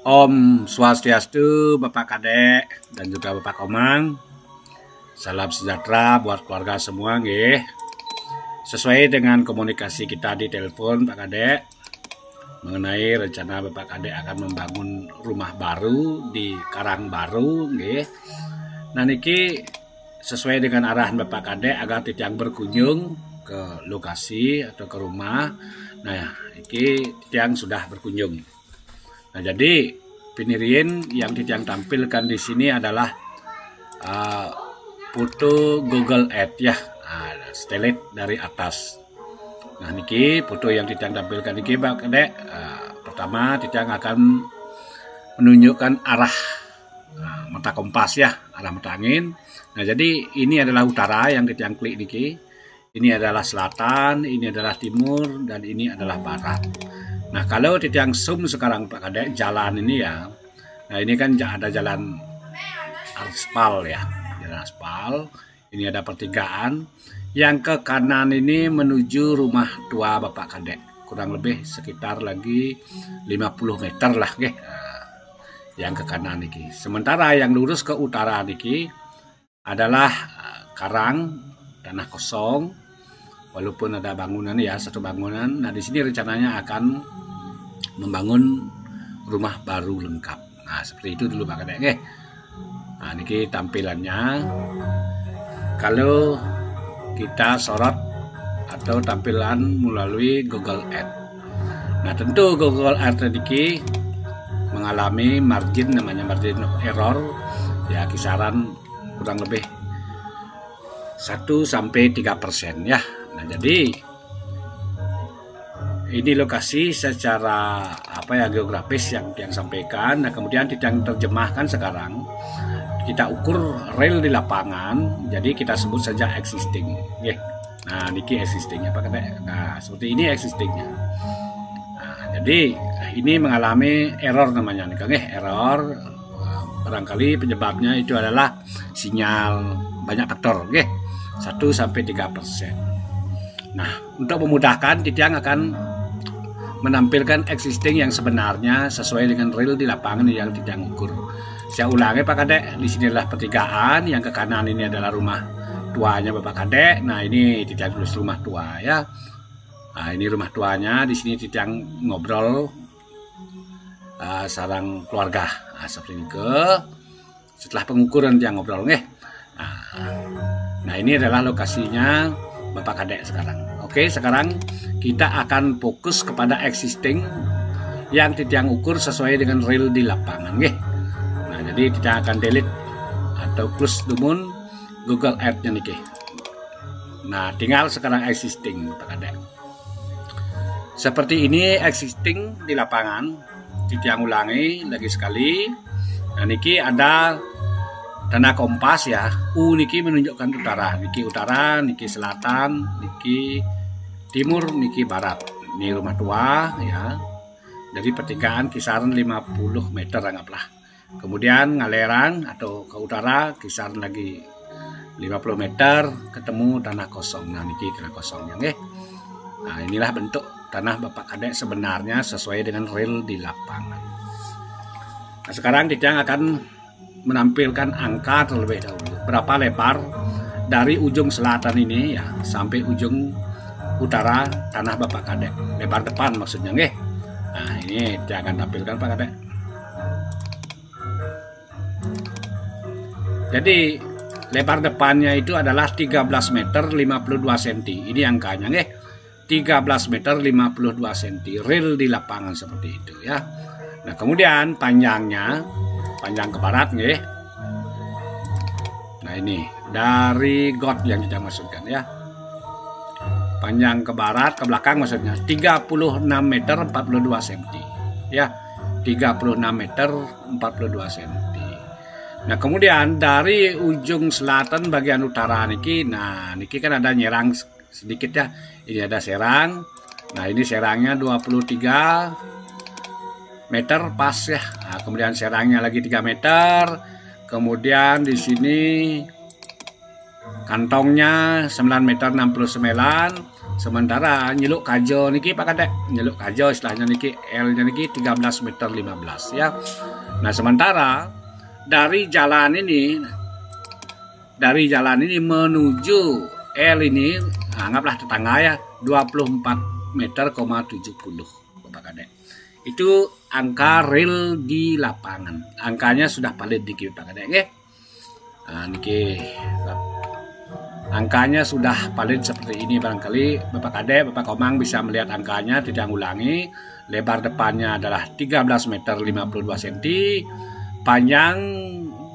Om Swastiastu, Bapak Kadek dan juga Bapak Komang. Salam sejahtera buat keluarga semua, nggih. Sesuai dengan komunikasi kita di telepon Pak Kadek mengenai rencana Bapak Kadek akan membangun rumah baru di Karangbaru, nggih. Nah niki sesuai dengan arahan Bapak Kadek agar titiang berkunjung ke lokasi atau ke rumah. Nah, iki titiang sudah berkunjung. Nah, jadi piniriin yang titiang tampilkan di sini adalah foto Google Earth ya, setelit dari atas. Nah, niki foto yang titiang tampilkan niki Pak Kadek. Pertama titiang akan menunjukkan arah mata kompas ya, arah mata angin. Nah, jadi ini adalah utara yang titiang klik niki. Ini adalah selatan, ini adalah timur, dan ini adalah barat. Nah, kalau titiang zoom sekarang Pak Kadek, jalan ini ya. Nah, ini kan ada jalan aspal ya. Jalan aspal. Ini ada pertigaan. Yang ke kanan ini menuju rumah tua Bapak Kadek. Kurang lebih sekitar lagi 50 meter lah. Nah, yang ke kanan niki. Sementara yang lurus ke utara niki adalah karang, tanah kosong. Walaupun ada bangunan ya, satu bangunan. Nah, di sini rencananya akan membangun rumah baru lengkap. Nah, seperti itu dulu Pak Kadek. Nah, ini tampilannya. Kalau kita sorot atau tampilan melalui Google Earth. Nah, tentu Google Earth ini mengalami margin, namanya margin error. Ya, kisaran kurang lebih 1-3% ya. Nah, jadi ini lokasi secara geografis yang sampaikan. Nah, kemudian titiang terjemahkan sekarang kita ukur real di lapangan, jadi kita sebut saja existing. Nah, niki existingnya Pak Kadek. Nah, seperti ini existingnya. Nah, jadi ini mengalami error namanya nih, error. Barangkali penyebabnya itu adalah sinyal, banyak faktor, 1-3%. Nah, untuk memudahkan, titiang akan menampilkan existing yang sebenarnya sesuai dengan real di lapangan yang titiang ukur. Saya ulangi Pak Kadek, di sini adalah pertigaan, yang ke kanan ini adalah rumah tuanya Bapak Kadek. Nah, ini titiang tulis rumah tua ya. Nah, ini rumah tuanya, di sini titiang ngobrol sarang keluarga. Nah, seperti ini setelah pengukuran titiang ngobrol, Nah, ini adalah lokasinya Bapak Kadek sekarang. Oke, sekarang kita akan fokus kepada existing yang titiang ukur sesuai dengan real di lapangan, Nah, jadi kita akan delete atau close dumun Google Earth-nya nih, Nah, tinggal sekarang existing Bapak Kadek. Seperti ini existing di lapangan. Titiang ulangi lagi sekali. Nah, niki ada tanah kompas ya. Niki menunjukkan utara, niki selatan, niki timur, niki barat. Ini rumah tua ya. Dari pertigaan kisaran 50 meter anggaplah. Kemudian ngalerang atau ke utara kisaran lagi 50 meter ketemu tanah kosong. Nah, niki tanah kosongnya, Nah, inilah bentuk tanah Bapak Kadek sebenarnya sesuai dengan real di lapangan. Nah, sekarang titiang akan menampilkan angka terlebih dahulu. Berapa lebar dari ujung selatan ini ya sampai ujung utara tanah Bapak Kadek. Lebar depan maksudnya, Nah, ini dia akan tampilkan Pak Kadek. Jadi lebar depannya itu adalah 13 meter 52 cm. Ini angkanya, 13 meter 52 cm. Real di lapangan seperti itu ya. Nah, kemudian panjang ke barat, Nah, ini dari got yang kita masukkan ya. Panjang ke barat, ke belakang maksudnya 36 meter 42 cm. Ya, 36 meter 42 cm. Nah, kemudian dari ujung selatan bagian utara niki, nah niki kan ada nyerang sedikit ya. Ini ada serang. Nah, ini serangnya 23 meter pas ya. Nah, kemudian serangnya lagi 3 meter. Kemudian di sini kantongnya 9 meter 69. Sementara nyeluk kajo niki Pak Kadek, nyeluk kajo istilahnya niki L-nya niki 13 meter 15 ya. Nah, sementara dari jalan ini menuju L ini anggaplah tetangga ya 24 meter 70 Bapak Kadek. Itu angka real di lapangan. Angkanya sudah valid di Pak Kadek nggih. Nah, niki angkanya sudah valid seperti ini, barangkali Bapak Kadek, Bapak Komang bisa melihat angkanya, tidak ulangi. Lebar depannya adalah 13 meter 52 cm, panjang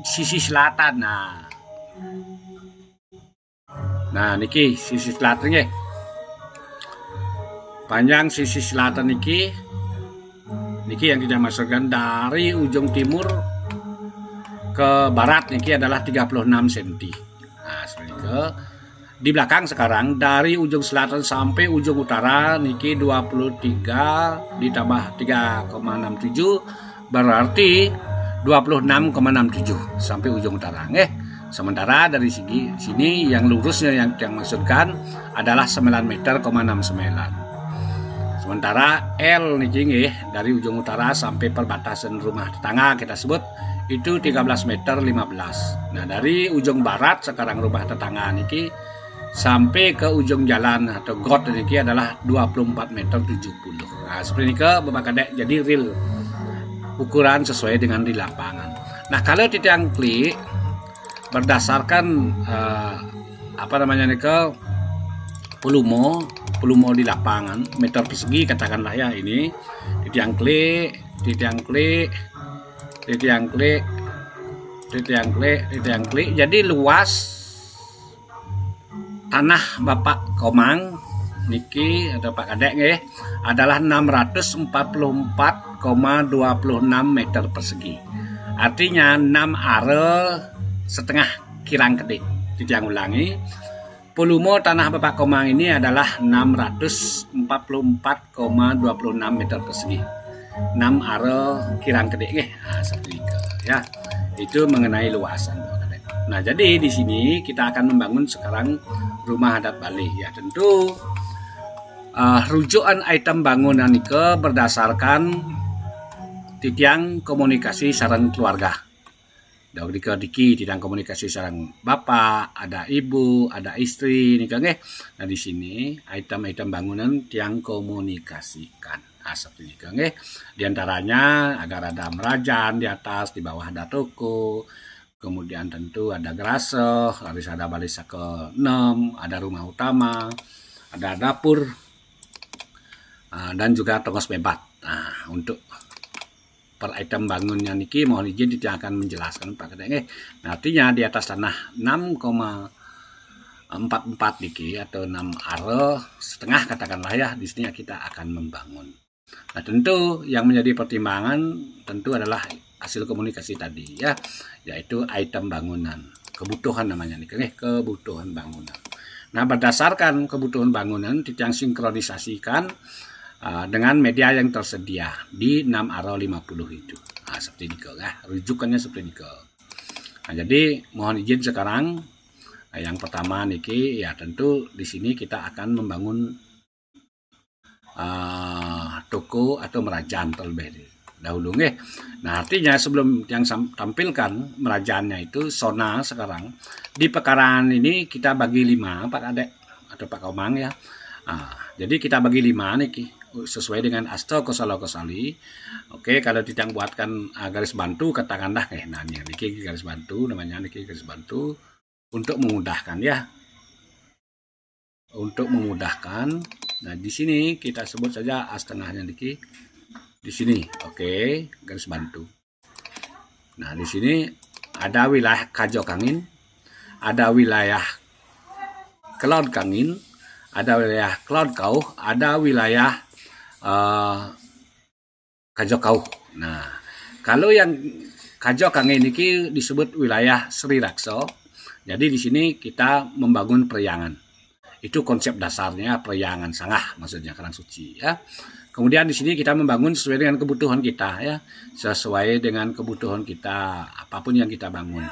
sisi selatan. Nah niki sisi selatan ya. Panjang sisi selatan niki yang tidak masukkan dari ujung timur ke barat niki adalah 36 cm. Nah, seperti itu. Di belakang sekarang dari ujung selatan sampai ujung utara niki 23 ditambah 3,67 berarti 26,67 sampai ujung utara. Sementara dari sini yang lurusnya yang maksudkan adalah 9 meter 69. Sementara L niki dari ujung utara sampai perbatasan rumah tetangga kita sebut itu 13 meter 15. Nah, dari ujung barat sekarang rumah tetangga niki sampai ke ujung jalan atau got niki adalah 24 meter 70. Nah, seperti ini ke Bapak Kadek, jadi real ukuran sesuai dengan di lapangan. Nah, kalau tiang klik berdasarkan volume di lapangan meter persegi katakanlah ya, ini tiang klik, jadi luas tanah Bapak Komang niki atau Pak Kadek adalah 644,26 meter persegi. Artinya 6 are setengah kirang kedik. Tidak ulangi. Volume tanah Bapak Komang ini adalah 644,26 meter persegi. 6 are kirang kedik nah, seperti itu ya. Itu mengenai luasan. Nah, jadi di sini kita akan membangun sekarang rumah adat Bali ya. Tentu rujukan item bangunan itu berdasarkan titiang komunikasi sarang keluarga. Dari diki titiang komunikasi sarang bapak, ada ibu, ada istri nih kan. Nah, di sini item-item bangunan tiang komunikasikan. Nah, seperti ini kan. Di antaranya ada merajan di atas, di bawah ada toko. Kemudian tentu ada garase, harus ada balisa ke-6, ada rumah utama, ada dapur, dan juga tongos bebat. Nah, untuk per item bangunnya niki mohon izin tidak akan menjelaskan Pak Kadek. Nah, artinya di atas tanah 6,44 niki atau 6 are setengah katakanlah ya, di sini kita akan membangun. Nah, tentu yang menjadi pertimbangan tentu adalah hasil komunikasi tadi ya, yaitu item bangunan, kebutuhan namanya nih, kebutuhan bangunan. Nah, berdasarkan kebutuhan bangunan yang sinkronisasikan dengan media yang tersedia di 6 aro 50 itu. Nah, seperti ini ya, rujukannya seperti ini. Nah, jadi mohon izin sekarang yang pertama niki ya, tentu di sini kita akan membangun toko atau merajan terlebih dahulu Nah, artinya sebelum yang tampilkan merajannya itu zona sekarang di pekarangan ini kita bagi 5 Pak Kadek atau Pak Komang ya. Jadi kita bagi 5 nih sesuai dengan asto kosalo kosali. Oke, kalau tidak buatkan garis bantu katakanlah nah ini garis bantu namanya, niki garis bantu untuk memudahkan ya. Untuk memudahkan. Nah, di sini kita sebut saja as tengahnya niki di sini. Oke, garis bantu. Nah, di sini ada wilayah Kajo Kangin, ada wilayah Cloud Kangin, ada wilayah Cloud Kau, ada wilayah Kajo Kau. Nah, kalau yang Kajo Kangin ini disebut wilayah Sri Rakso. Jadi di sini kita membangun periangan. Itu konsep dasarnya periangan sangah, maksudnya kerang suci ya. Kemudian di sini kita membangun sesuai dengan kebutuhan kita ya, sesuai dengan kebutuhan kita apapun yang kita bangun.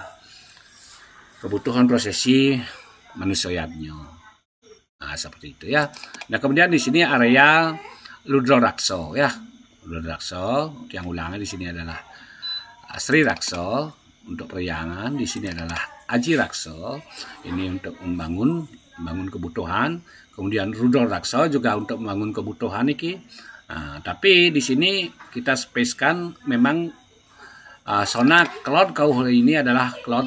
Kebutuhan prosesi manusianya. Nah, seperti itu ya. Nah, kemudian di sini area Ludro Rakso ya. Ludro Rakso, yang ulangan di sini adalah Sri Rakso untuk periangan, di sini adalah Aji Rakso, ini untuk membangun kebutuhan. Kemudian Rudro Rakso juga untuk membangun kebutuhan iki. Nah, tapi di sini kita spesikan memang zona cloud kau ini adalah cloud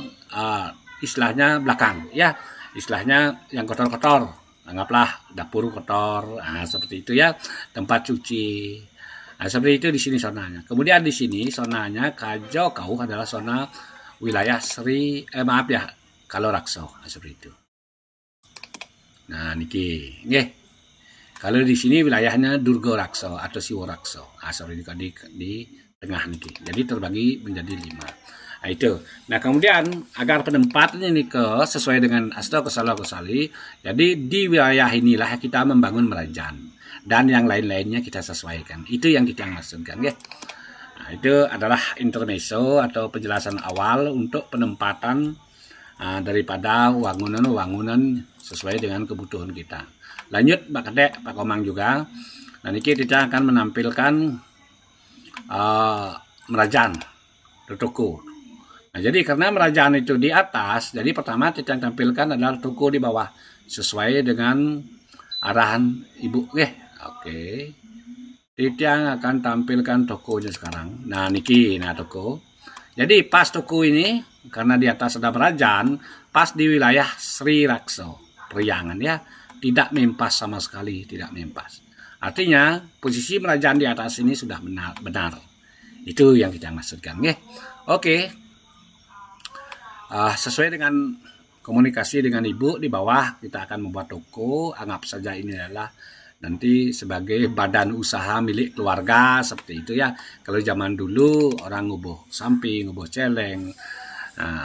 istilahnya belakang ya, istilahnya yang kotor-kotor. Anggaplah dapur kotor, seperti itu ya, tempat cuci. Nah, seperti itu di sini zonanya. Kemudian di sini zonanya Kajo kau adalah zona wilayah kalau Rakso, seperti itu. Nah, niki, nggih. Kalau di sini wilayahnya Durgo Rakso atau Siwo Rakso. Seperti itu di tengah niki. Jadi terbagi menjadi 5. Nah, itu. Nah, kemudian agar penempatannya ini sesuai dengan Asto Kosalo Kosali, jadi di wilayah inilah kita membangun merajan dan yang lain-lainnya kita sesuaikan. Itu yang kita maksudkan, ya. Nah, itu adalah intermezzo atau penjelasan awal untuk penempatan daripada wangunan sesuai dengan kebutuhan kita. Lanjut Pak Kedek, Pak Komang juga. Nah, ini kita akan menampilkan merajan toko. Nah, jadi karena merajaan itu di atas, jadi pertama kita tampilkan adalah toko di bawah sesuai dengan arahan Ibu. Oke. Kita akan tampilkan tokonya sekarang. Nah, niki, toko. Jadi pas toko ini karena di atas ada merajaan, pas di wilayah Sri Rakso, periangan ya, tidak mempas sama sekali, tidak mempas. Artinya posisi merajaan di atas ini sudah benar. Itu yang kita maksudkan, ya. Oke. Sesuai dengan komunikasi dengan Ibu di bawah, kita akan membuat toko. Anggap saja ini adalah nanti sebagai badan usaha milik keluarga, seperti itu ya. Kalau zaman dulu orang ngubuh samping, ngubuh celeng,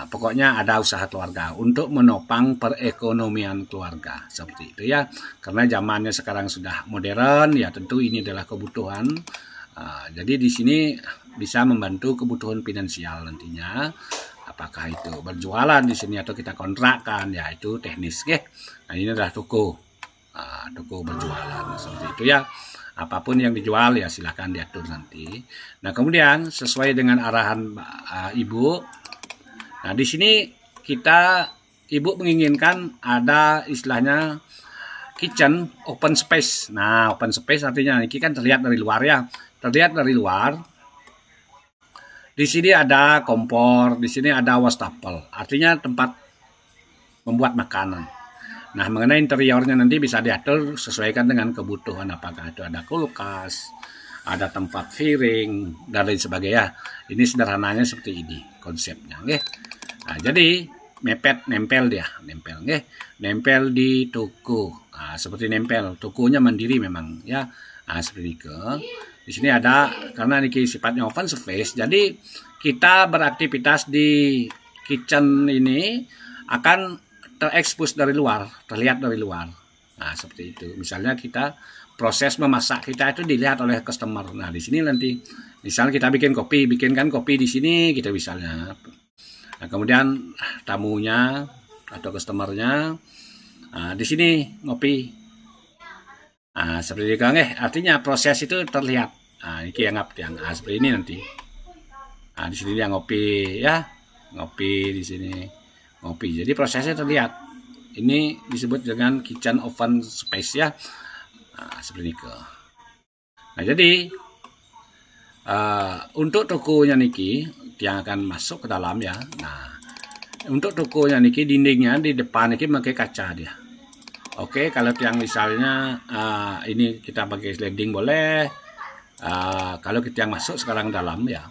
pokoknya ada usaha keluarga untuk menopang perekonomian keluarga, seperti itu ya. Karena zamannya sekarang sudah modern, ya tentu ini adalah kebutuhan. Jadi di sini bisa membantu kebutuhan finansial nantinya. Apakah itu berjualan di sini atau kita kontrakkan, ya itu teknis, ya. Nah, ini adalah toko berjualan, seperti itu ya. Apapun yang dijual ya silahkan diatur nanti. Nah, kemudian sesuai dengan arahan Ibu. Nah, di sini Ibu menginginkan ada istilahnya kitchen open space. Nah, open space artinya ini kan terlihat dari luar ya. Terlihat dari luar. Di sini ada kompor, di sini ada wastafel, artinya tempat membuat makanan. Nah, mengenai interiornya nanti bisa diatur sesuaikan dengan kebutuhan, apakah itu ada kulkas, ada tempat piring, dan lain sebagainya. Ini sederhananya seperti ini konsepnya, nggih. Nah, jadi nempel nempel di toko. Nah, seperti nempel, tokonya mandiri memang ya. Nah, seperti itu. Di sini ada, karena ini sifatnya open space, jadi kita beraktivitas di kitchen ini akan terekspos dari luar, terlihat dari luar. Nah, seperti itu. Misalnya kita proses memasak kita itu dilihat oleh customer. Nah, di sini nanti misalnya kita bikinkan kopi di sini kita misalnya. Nah, kemudian tamunya atau customernya di sini ngopi. Nah, seperti itu, artinya proses itu terlihat. Nah, ini yang seperti ini nanti. Nah, di sini dia ngopi ya, ngopi di sini ngopi. Jadi prosesnya terlihat. Ini disebut dengan kitchen oven space ya. Nah, seperti itu. Nah, jadi untuk tokonya niki yang akan masuk ke dalam ya. Nah, untuk tokonya niki dindingnya di depan niki pakai kaca dia. Oke, kalau yang misalnya ini kita pakai sliding boleh. Kalau kita yang masuk sekarang dalam ya.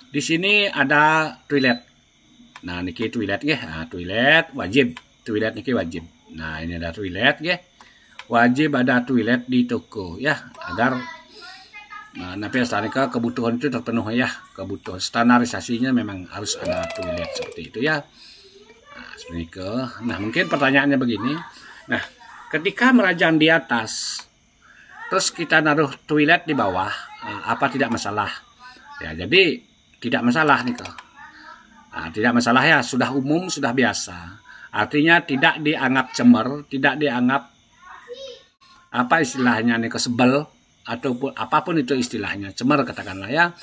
Di sini ada toilet. Nah, niki toilet ya. Nah, toilet wajib. Toilet niki wajib. Nah, ini ada toilet ya. Wajib ada toilet di toko ya, agar nanti setelah kebutuhan itu terpenuhi ya. Kebutuhan standarisasinya memang harus ada toilet seperti itu ya. Nah, seperti itu. Nah, mungkin pertanyaannya begini. Nah, ketika merajaan di atas, terus kita naruh toilet di bawah, apa tidak masalah? Ya, jadi tidak masalah nih kok. Tidak masalah ya, sudah umum, sudah biasa. Artinya tidak dianggap cemer, tidak dianggap apa istilahnya nih kesebel ataupun apapun itu istilahnya, cemer katakanlah ya.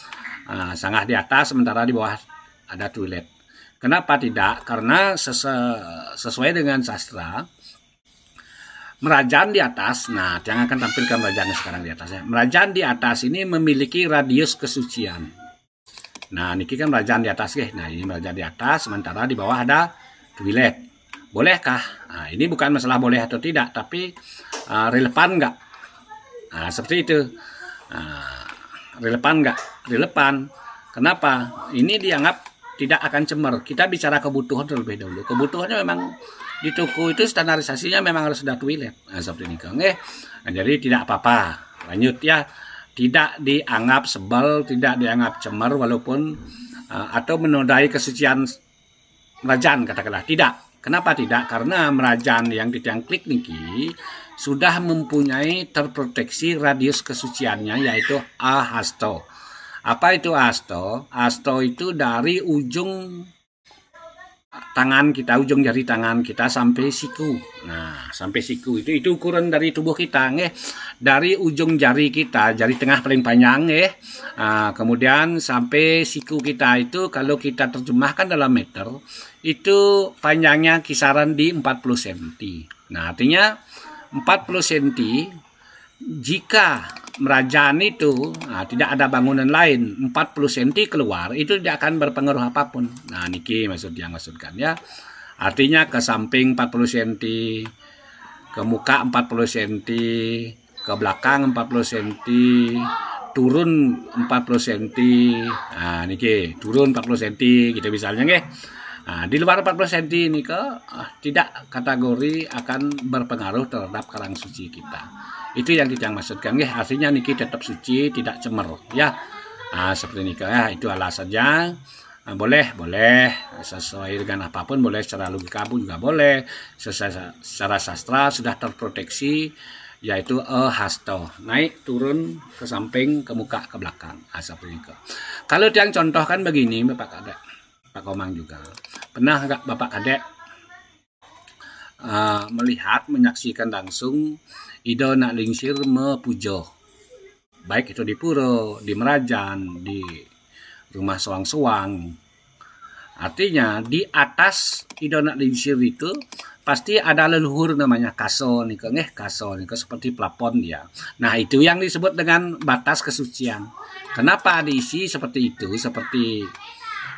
Sangat di atas sementara di bawah ada toilet. Kenapa tidak? Karena sesuai dengan sastra, merajaan di atas, nah yang akan tampilkan merajaannya sekarang di atasnya. Merajaan di atas ini memiliki radius kesucian. Nah, niki kan merajaan di atas, nah ini merajaan di atas, sementara di bawah ada toilet. Bolehkah? Nah, ini bukan masalah boleh atau tidak, tapi relevan nggak? Nah, seperti itu. Relevan nggak? Relevan. Kenapa? Ini dianggap tidak akan cemer. Kita bicara kebutuhan terlebih dahulu. Kebutuhannya memang di toko itu standarisasinya memang harus ada toilet. Nah, seperti ini. Nah, jadi tidak apa-apa. Lanjut ya. Tidak dianggap sebel, tidak dianggap cemer walaupun atau menodai kesucian merajaan katakanlah. Tidak. Kenapa tidak? Karena merajaan yang ditiang klik niki sudah mempunyai terproteksi radius kesuciannya, yaitu ahasto. Apa itu ahasto? Ahasto itu dari ujung tangan kita, ujung jari tangan kita sampai siku. Nah, sampai siku itu ukuran dari tubuh kita, nggih. Dari ujung jari kita, jari tengah paling panjang, nggih. Kemudian sampai siku kita itu kalau kita terjemahkan dalam meter, itu panjangnya kisaran di 40 cm. Nah, artinya 40 cm jika merajaan itu tidak ada bangunan lain 40 cm keluar, itu tidak akan berpengaruh apapun. Nah, niki yang maksudkan ya. Artinya ke samping 40 cm, ke muka 40 cm, ke belakang 40 cm, turun 40 cm. Nah, niki turun 40 cm gitu misalnya nggih. Nah, di luar 40 cm ini tidak kategori akan berpengaruh terhadap karang suci kita. Itu yang kita maksudkan, ya. Artinya niki tetap suci, tidak cemer, ya. Seperti ini ya, itu alasannya. Boleh sesuai dengan apapun, boleh secara logika pun juga boleh. Secara sastra sudah terproteksi, yaitu hasto, naik turun ke samping, ke muka, ke belakang. Seperti itu. Kalau yang contohkan begini, Bapak Kadek, Pak Komang juga. Pernah nggak Bapak Kadek melihat, menyaksikan langsung Ido nak lingsir mepujo, baik itu di puro, di merajan, di rumah sewang-sewang. Artinya di atas Ido nak lingsir itu pasti ada leluhur namanya kaso nih, kaso nih, seperti plafon dia. Nah, itu yang disebut dengan batas kesucian. Kenapa diisi seperti itu? Seperti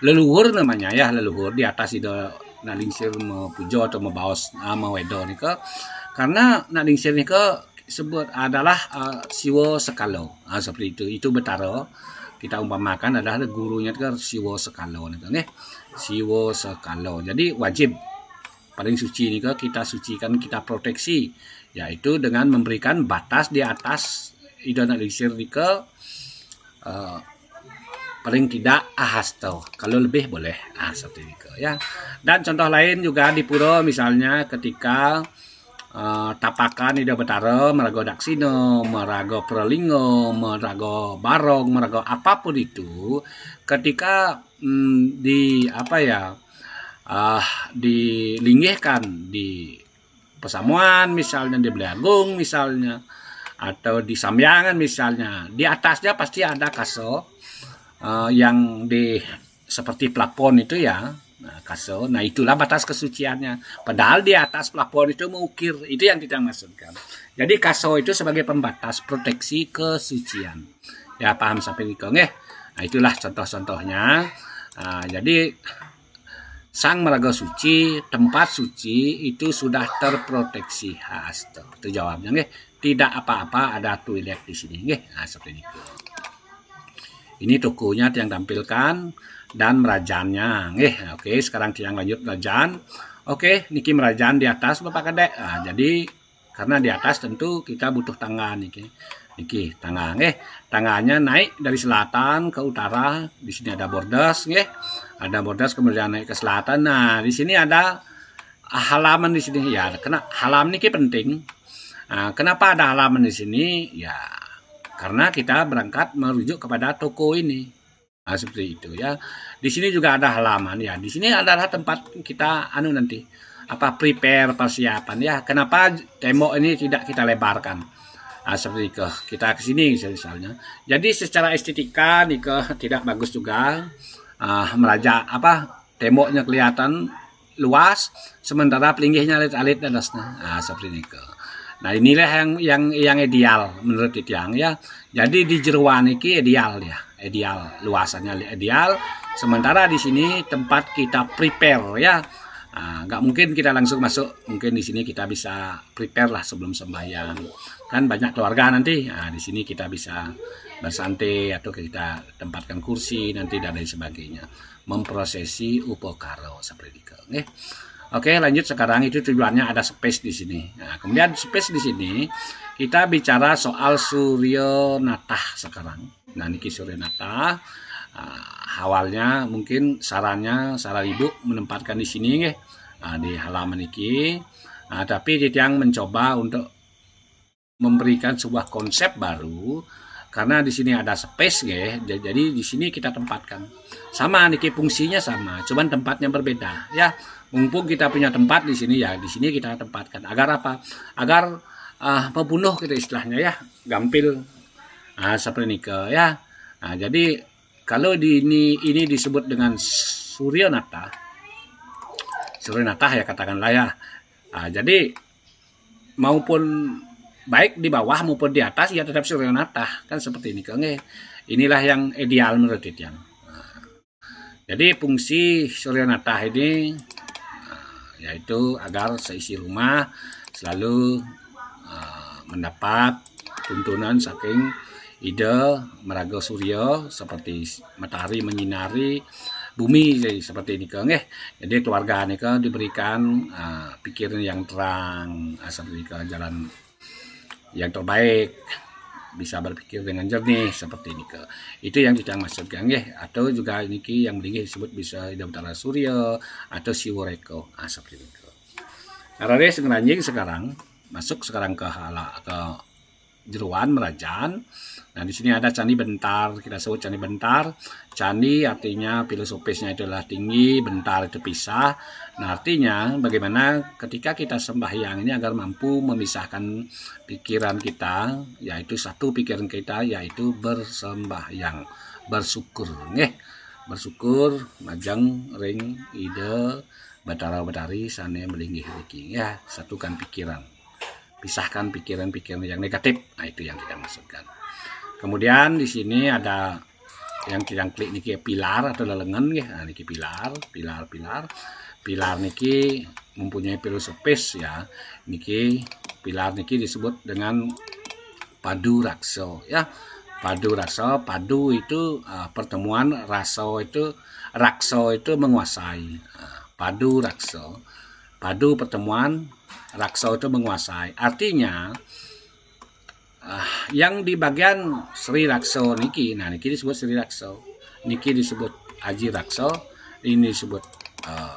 leluhur namanya ya, leluhur di atas Ido nak lingsir mepujo atau mebaos mewedo nih, karena nak lingsir nih sebut adalah siwo sekalo. Seperti itu betaro. Kita umpamakan adalah gurunya itu siwo sekalo nih, siwo sekalo. Jadi wajib paling suci nih kita sucikan, kita proteksi, yaitu dengan memberikan batas di atas Ido nak lingsir nih paling tidak ahasto. Kalau lebih boleh seperti itu ya. Dan contoh lain juga di puro, misalnya ketika tapakan Ida Betara, merago daksino, merago perlingo, merago barong, merago apapun itu, ketika dilinggihkan di pesamuan misalnya, di Belagung misalnya, atau di Samyangan misalnya, di atasnya pasti ada kaso yang seperti plafon itu ya. Kaso, nah itulah batas kesuciannya. Padahal di atas plafon itu mengukir, itu yang kita maksudkan. Jadi kaso itu sebagai pembatas proteksi kesucian. Ya, paham sampai ini nggih? Nah, itulah contoh-contohnya. Jadi sang meraga suci, tempat suci itu sudah terproteksi. Itu jawabnya nggih. Tidak apa-apa ada toilet di sini nggih. Seperti itu. Ini tokonya yang tampilkan dan merajannya. Oke, sekarang yang lanjut merajan. Oke, niki merajan di atas Bapak Kadek. Jadi karena di atas tentu kita butuh tangga niki tangga. Tangganya naik dari selatan ke utara. Di sini ada bordes, ada bordes kemudian naik ke selatan. Nah, di sini ada halaman di sini ya. Halaman niki penting. Kenapa ada halaman di sini? Ya, karena kita berangkat merujuk kepada toko ini. Seperti itu ya. Di sini juga ada halaman ya. Di sini adalah tempat kita nanti prepare persiapan ya. Kenapa tembok ini tidak kita lebarkan? Seperti itu kita ke sini misalnya. Jadi secara estetika nih tidak bagus juga. Meraja temboknya kelihatan luas, sementara pelinggihnya alit-alit atasnya. Seperti ini Nah inilah yang ideal menurut Titiang ya. Jadi di jeruan ini ideal ya, ideal luasannya ideal. Sementara di sini tempat kita prepare ya. Nggak mungkin kita langsung masuk, mungkin di sini kita bisa prepare lah sebelum sembahyang. Kan banyak keluarga nanti, di sini kita bisa bersantai atau kita tempatkan kursi nanti dan lain sebagainya. Memprosesi upokaro seperti itu. Oke, lanjut sekarang itu tujuannya ada space di sini. Nah, kemudian space di sini kita bicara soal Surya Natah sekarang. Nah, niki Surya Natah. Awalnya mungkin saran ibu menempatkan di sini di halaman ini. Tapi Titiang mencoba untuk memberikan sebuah konsep baru karena di sini ada space jadi di sini kita tempatkan sama niki fungsinya sama, cuman tempatnya berbeda ya. Mumpung kita punya tempat di sini ya, di sini kita tempatkan agar apa? Agar pembunuh kita istilahnya ya, gampil seperti ini ya. Nah, jadi kalau ini disebut dengan Surya Natah ya katakanlah ya. Jadi maupun baik di bawah maupun di atas ya tetap Surya Natah kan seperti ini Inilah yang ideal menurut Titiang. Jadi fungsi Surya Natah ini yaitu agar seisi rumah selalu mendapat tuntunan saking ide meraga surya seperti matahari menyinari bumi seperti ini Jadi keluarga ini diberikan pikiran yang terang seperti jalan yang terbaik, bisa berpikir dengan jernih seperti ini Itu yang kita maksudkan atau juga niki yang disebut bisa ida utara surya atau siwureko seperti itu. Karena sengeranjing sekarang masuk sekarang ke jeruan Merajaan. Nah di sini ada candi bentar, kita sebut candi bentar. Candi artinya filosofisnya itulah tinggi, bentar itu pisah. Nah artinya bagaimana ketika kita sembahyang ini agar mampu memisahkan pikiran kita, yaitu satu pikiran kita yaitu bersembahyang, bersyukur, bersyukur majang ring ide batara-batari sane melinggih iki ya, satukan pikiran. Pisahkan pikiran-pikiran yang negatif. Nah itu yang kita maksudkan. Kemudian di sini ada yang kita klik niki pilar atau lelengan Nah niki pilar. Pilar niki mempunyai filosofis ya. Niki pilar niki disebut dengan padu rakso ya. Padu rakso, padu itu pertemuan, rakso itu menguasai. Padu rakso. Padu pertemuan, rakso itu menguasai. Artinya yang di bagian Sri Rakso niki, nah niki disebut Sri Rakso, niki disebut Aji Rakso, ini disebut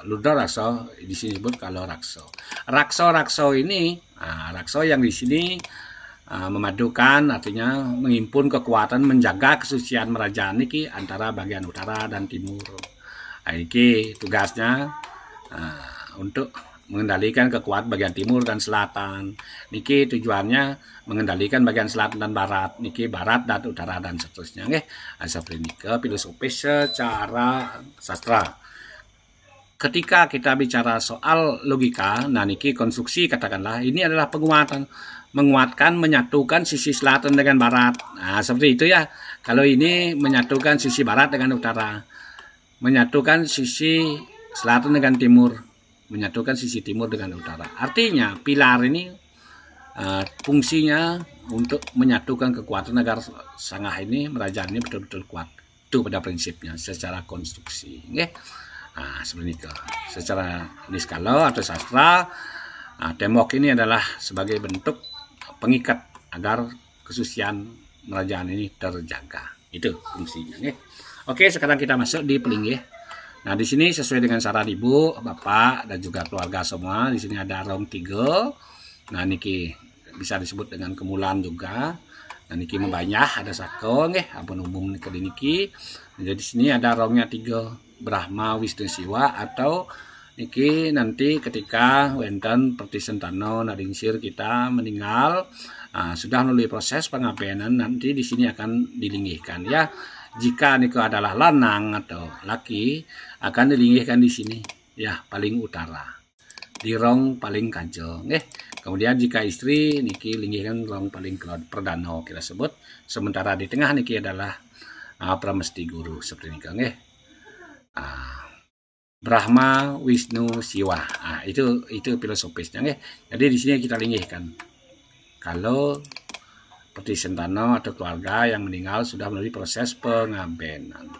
Ludra Rakso, di sini disebut Kalo Rakso. Rakso ini, Rakso yang di sini memadukan, artinya menghimpun kekuatan menjaga kesucian Merajaan niki antara bagian utara dan timur. Nah, niki tugasnya untuk mengendalikan kekuatan bagian timur dan selatan. Niki tujuannya mengendalikan bagian selatan dan barat. Niki barat dan utara dan seterusnya. Seperti ini filosofis secara sastra. Ketika kita bicara soal logika, nah niki konstruksi katakanlah ini adalah menguatkan, menyatukan sisi selatan dengan barat. Nah seperti itu ya. Kalau ini menyatukan sisi barat dengan utara, menyatukan sisi selatan dengan timur, menyatukan sisi timur dengan utara. Artinya pilar ini fungsinya untuk menyatukan kekuatan agar sangah ini Merajaan ini betul-betul kuat. Itu pada prinsipnya secara konstruksi. Nah, seperti itu. Secara niskala atau sastra, tembok ini adalah sebagai bentuk pengikat agar kesucian Merajaan ini terjaga. Itu fungsinya. Oke, sekarang kita masuk di pelinggih. Nah, di sini sesuai dengan saran ibu, bapak, dan juga keluarga semua. Di sini ada rong 3. Nah, niki bisa disebut dengan kemulan juga. Nah, niki membanyah, ada sako, ampun umum niki. Jadi di sini ada rongnya 3, Brahma, Wisnu, Siwa, atau niki nanti ketika wonten pertisentano naringsir kita meninggal, sudah melalui proses pengabenan, nanti di sini akan dilinggihkan ya. Jika niku adalah lanang atau laki, akan dilinggihkan di sini ya, paling utara di rong paling kajo nggih. Kemudian jika istri niki linggihkan rong paling perdana kita sebut, sementara di tengah niki adalah pramesti guru seperti ini nggih. Brahma, Wisnu, Siwa. Itu filosofisnya nggih. Jadi di sini kita linggihkan. Kalau pertisentano atau keluarga yang meninggal sudah melalui proses pengabenan.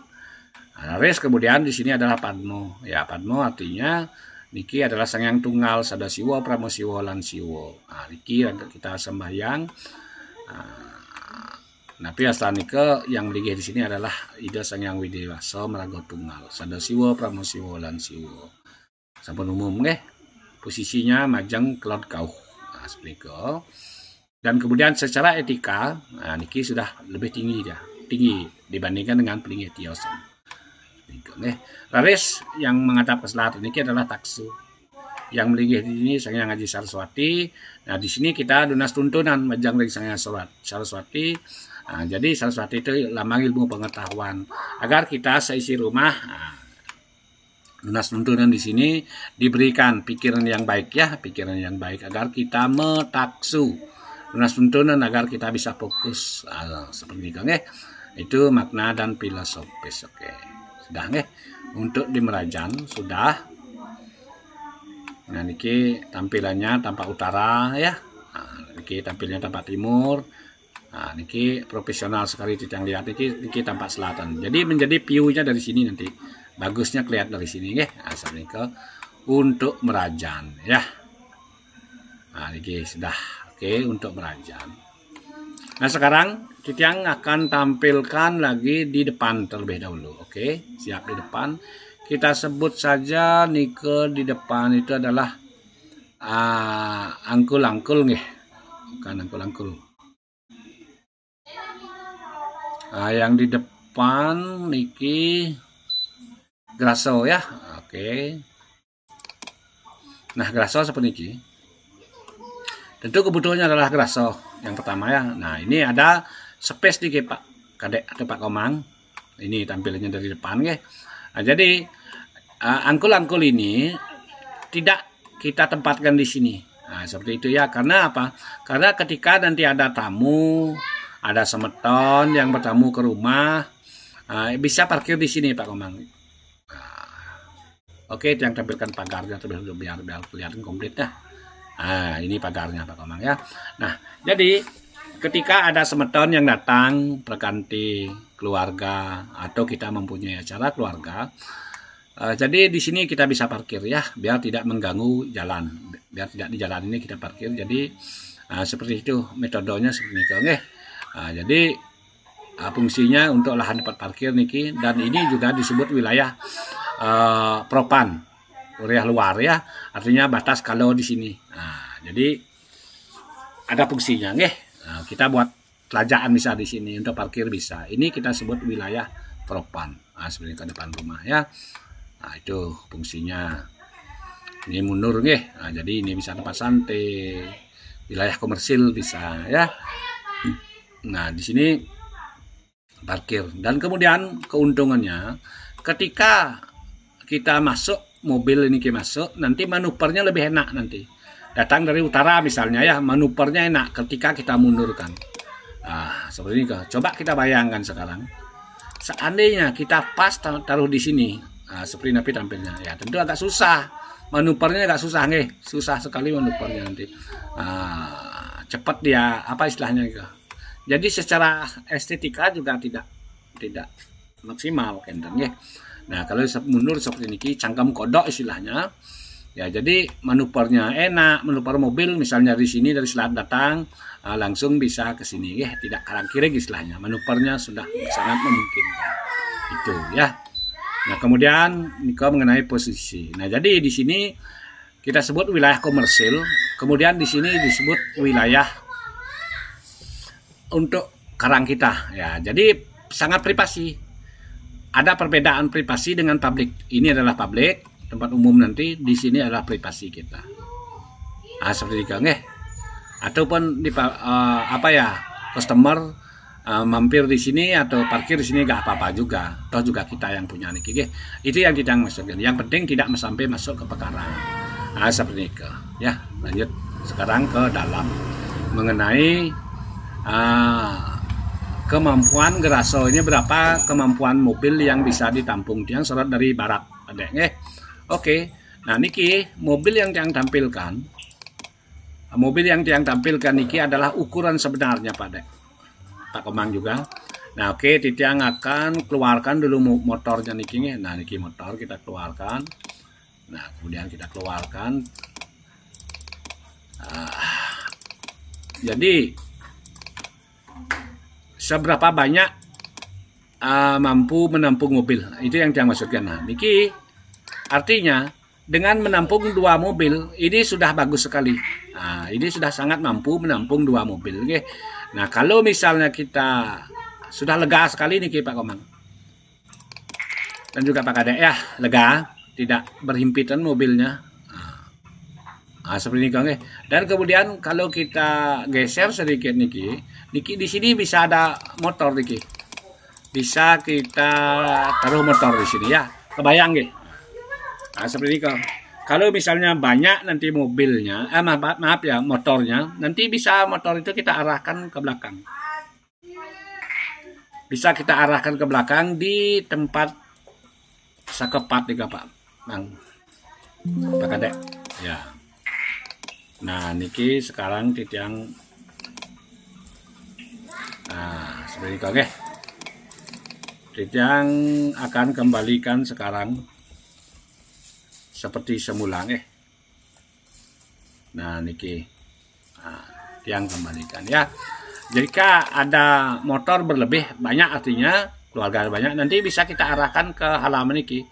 Kemudian di sini adalah Padmo. Ya, Padmo artinya niki adalah Sang Hyang Tunggal, Sadasiwa, Pramasiwa, lan Siwa. Niki kita sembahyang. Napi asal nike yang melinggih di sini adalah Ida Sang Hyang Widewasa Maraga Tunggal, Sadasiwa, Pramasiwa, lan Siwa. Sampun umum nggih. Posisinya majeng kelot kauh. Seperti itu. Dan kemudian secara etika, niki sudah lebih tinggi dibandingkan dengan pelinggih tiosan. Laris yang menghadap ke selatan ini adalah taksu. Yang melinggih di sini Sang Hyang Haji Saraswati. Nah, di sini kita dunas tuntunan majang dari Sang Hyang Saraswati. Jadi Saraswati itu lambang ilmu pengetahuan. Agar kita seisi rumah, dunas tuntunan di sini diberikan pikiran yang baik ya, pikiran yang baik agar kita metaksu. Dunas tuntunan agar kita bisa fokus seperti itu nggih. Itu makna dan filosofis. Oke. Sudah nggih. Untuk di Merajan sudah. Nah, niki tampilannya tampak utara ya. Niki tampilnya tampak timur. Niki profesional sekali yang lihat niki tampak selatan. Jadi menjadi view-nya dari sini nanti. Bagusnya kelihatan dari sini nggih. Seperti itu untuk Merajan ya. Niki sudah. Oke, untuk Merajan. Nah, sekarang Titiang akan tampilkan lagi di depan terlebih dahulu. Oke, siap di depan. Kita sebut saja nike di depan itu adalah angkul-angkul nih. Bukan angkul-angkul. Yang di depan niki graso ya. Oke. Nah, graso seperti ini. Tentu kebutuhannya adalah graso yang pertama ya. Nah, ini ada space di Pak Kadek atau Pak Komang. Ini tampilannya dari depan ya. Nah, jadi angkul-angkul ini tidak kita tempatkan di sini. Nah, seperti itu ya. Karena apa? Karena ketika nanti ada tamu, ada semeton yang bertamu ke rumah, bisa parkir di sini Pak Komang. Oke, yang tampilkan pagarnya terlebih biar kelihatan komplit ya. Ini pagarnya Pak Komang ya. Nah, jadi ketika ada semeton yang datang berganti keluarga atau kita mempunyai acara keluarga, jadi di sini kita bisa parkir ya, biar tidak mengganggu jalan, biar tidak di jalan ini kita parkir. Jadi seperti itu metodenya seperti itu, okay? Jadi fungsinya untuk lahan tempat parkir niki, dan ini juga disebut wilayah propan. Wilayah luar ya, artinya batas kalau di sini. Jadi ada fungsinya, nggih. Kita buat telajaan bisa di sini untuk parkir bisa. Ini kita sebut wilayah propan. Seperti ke depan rumah ya. Itu fungsinya. Ini mundur nggih. Jadi ini bisa tempat santai, wilayah komersil bisa ya. Nah, di sini parkir, dan kemudian keuntungannya ketika kita masuk mobil ini masuk, nanti manuvernya lebih enak nanti. Datang dari utara misalnya ya, manuvernya enak ketika kita mundurkan. Seperti ini. Coba kita bayangkan sekarang. Seandainya kita pas taruh di sini, seperti napi tampilnya. Ya, tentu agak susah. Manuvernya agak susah nih. Susah sekali manuvernya nanti. Cepat dia, apa istilahnya gitu. Jadi secara estetika juga tidak maksimal kenten ya. Nah, kalau mundur seperti ini, cangkem kodok istilahnya. Ya, jadi manuvernya enak, manuver mobil misalnya di sini dari selatan datang, langsung bisa ke sini ya, tidak kanan kiri istilahnya. Manuvernya sudah sangat memungkinkan. Itu ya. Nah, kemudian ini mengenai posisi. Nah, jadi di sini kita sebut wilayah komersil, kemudian di sini disebut wilayah untuk karang kita ya. Jadi sangat privasi. Ada perbedaan privasi dengan publik. Ini adalah publik, tempat umum nanti, di sini adalah privasi kita. Nah, seperti itu nggih. Ataupun di customer mampir di sini atau parkir di sini nggak apa-apa juga. Toh juga kita yang punya niki nggih. Itu yang tidak masukkan. Yang penting tidak sampai masuk ke pekarangan. Nah, seperti itu. Ya, lanjut sekarang ke dalam mengenai kemampuan Geraso ini, berapa kemampuan mobil yang bisa ditampung. Tiang sorot dari barat, adek nggih. Oke. Nah, niki mobil yang tiang tampilkan. Mobil yang tiang tampilkan niki adalah ukuran sebenarnya Pak Komang juga. Nah, oke, tiang akan keluarkan dulu motornya niki. Nah, niki motor kita keluarkan. Nah, kemudian kita keluarkan. Jadi seberapa banyak mampu menampung mobil, itu yang tiang maksudkan. Nah, niki artinya dengan menampung 2 mobil ini sudah bagus sekali. Nah, ini sudah sangat mampu menampung 2 mobil. Okay. Nah, kalau misalnya kita sudah lega sekali nih Pak Komang dan juga Pak Kadek ya, lega, tidak berhimpitan mobilnya. Nah, seperti ini Kang. Dan kemudian kalau kita geser sedikit niki di sini bisa ada motor niki. Bisa kita taruh motor di sini ya. Kebayang nggih? Nah, seperti itu. Kalau misalnya banyak nanti mobilnya, maaf ya, motornya, nanti bisa motor itu kita arahkan ke belakang. Bisa kita arahkan ke belakang di tempat sakepat nih Pak Bang. Pak Kadek. Ya. Nah, niki sekarang titiang. Nah, seperti itu oke. Titiang akan kembalikan sekarang seperti semula Nah, niki yang kembalikan ya. Jika ada motor berlebih banyak, artinya keluarga banyak, nanti bisa kita arahkan ke halaman niki.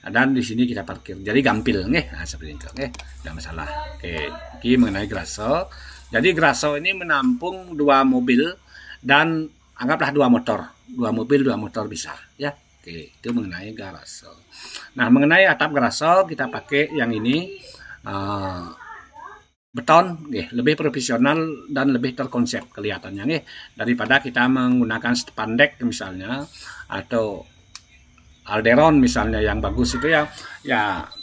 Dan di sini kita parkir. Jadi gampil Nah, seperti itu tidak masalah. Oke, ini mengenai Geraso. Jadi Geraso ini menampung 2 mobil dan anggaplah 2 motor. 2 mobil, 2 motor bisa ya. Oke, itu mengenai Geraso. Nah, mengenai atap Geraso kita pakai yang ini beton, lebih profesional dan lebih terkonsep kelihatannya daripada kita menggunakan spandek misalnya atau alderon misalnya yang bagus itu ya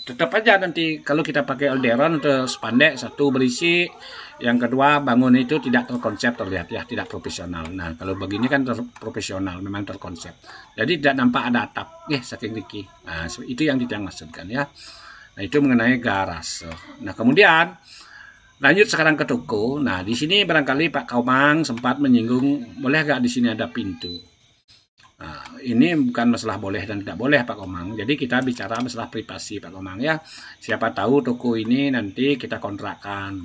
tetap aja nanti kalau kita pakai alderon atau spandek, satu berisi, yang kedua bangun itu tidak terkonsep, terlihat ya tidak profesional. Nah, kalau begini kan profesional, memang terkonsep. Jadi tidak nampak ada atap saking tinggi. Nah, itu yang tidak maksudkan ya. Nah, itu mengenai Geraso. Nah, kemudian lanjut sekarang ke toko. Nah, di sini barangkali Pak Komang sempat menyinggung, boleh nggak di sini ada pintu? Nah, ini bukan masalah boleh dan tidak boleh Pak Komang. Jadi kita bicara masalah privasi Pak Komang ya. Siapa tahu toko ini nanti kita kontrakkan.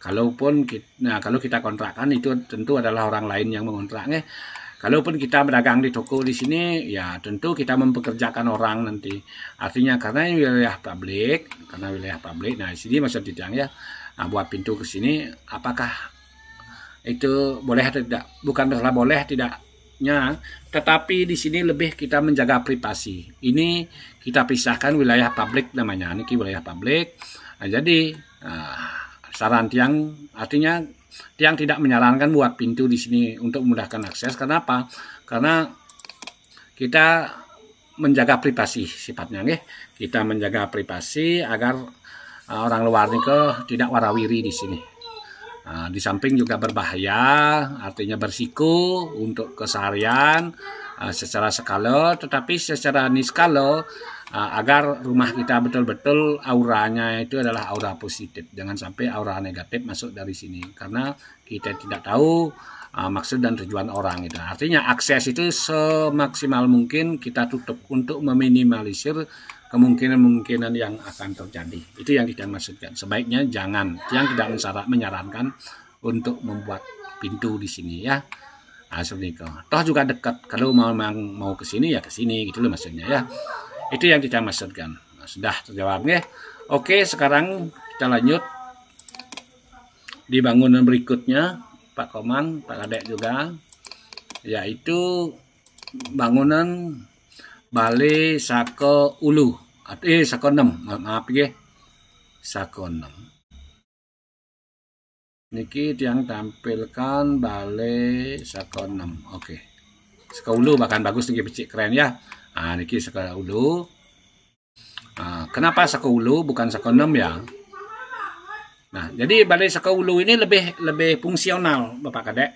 Kalau kita kontrakkan itu tentu adalah orang lain yang mengontraknya. Kalaupun kita berdagang di toko di sini, ya tentu kita mempekerjakan orang nanti. Artinya karena ini wilayah publik, nah di sini maksud tidak ya. Nah, buat pintu ke sini, apakah itu boleh atau tidak? Bukan masalah boleh tidaknya, tetapi di sini lebih kita menjaga privasi. Ini kita pisahkan wilayah publik namanya, ini wilayah publik. Nah, jadi saran tiang, artinya tiang tidak menyarankan buat pintu di sini untuk memudahkan akses. Kenapa? Karena kita menjaga privasi sifatnya, kita menjaga privasi agar orang luar nih tidak warawiri di sini. Di samping juga berbahaya, artinya bersiko untuk keseharian secara skala, tetapi secara niskala agar rumah kita betul-betul auranya itu adalah aura positif. Jangan sampai aura negatif masuk dari sini, karena kita tidak tahu maksud dan tujuan orang itu. Artinya akses itu semaksimal mungkin kita tutup untuk meminimalisir kemungkinan-kemungkinan yang akan terjadi. Itu yang tidak maksudkan. Sebaiknya jangan, yang tidak menyarankan untuk membuat pintu di sini ya. Seperti itu. Toh juga dekat. Kalau mau ke sini ya ke sini, gitu loh maksudnya ya. Itu yang kita maksudkan. Nah, sudah terjawab ya. Oke, sekarang kita lanjut di bangunan berikutnya Pak Komang, Pak Kadek juga, yaitu bangunan Balai Saka Ulu. sakonem, maaf nggih. Sakonem. Niki yang tampilkan balai sakonem. Oke. Sakaulu bahkan bagus niki becik keren ya. Nah, niki sakaulu. Kenapa sakaulu bukan sakonem ya? Nah, jadi balai sakaulu ini lebih fungsional, Bapak Kadek.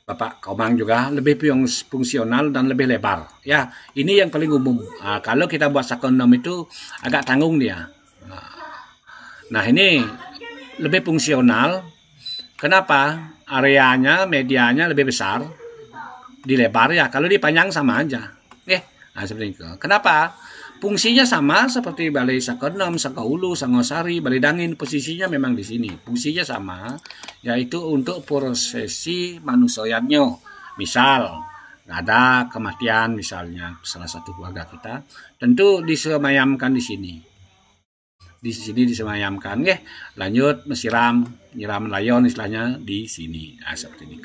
Bapak Komang juga lebih fungsional dan lebih lebar. Ya, ini yang paling umum. Kalau kita buat sakonem itu agak tanggung dia. Nah, ini lebih fungsional. Kenapa? Areanya, medianya lebih besar, dilebar ya. Kalau dipanjang sama aja. Nah, seperti itu. Kenapa? Fungsinya sama seperti balai sakonem, sakaulu, sangosari, balai dangin. Posisinya memang di sini. Fungsinya sama, yaitu untuk prosesi manusoyannya. Misal ada kematian misalnya salah satu keluarga kita, tentu disemayamkan di sini. Di sini disemayamkan, lanjut nyiram layon istilahnya di sini. Nah, seperti ini.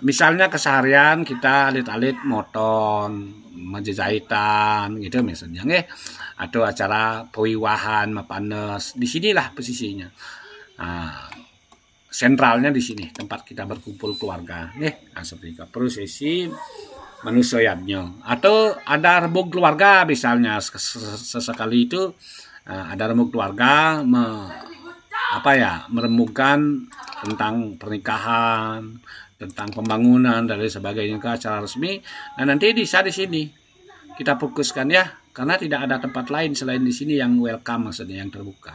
Misalnya keseharian kita alit-alit moton, menjahitan gitu misalnya, atau acara pewiwahan, mapanes, di sinilah posisinya. Sentralnya di sini tempat kita berkumpul keluarga, seperti itu. Prosesi manusianya, atau ada rembug keluarga misalnya sesekali itu. Ada remuk keluarga merembukan tentang pernikahan, tentang pembangunan dan lain sebagainya ke acara resmi. Nah, nanti bisa di sini kita fokuskan ya, karena tidak ada tempat lain selain di sini yang welcome, maksudnya yang terbuka.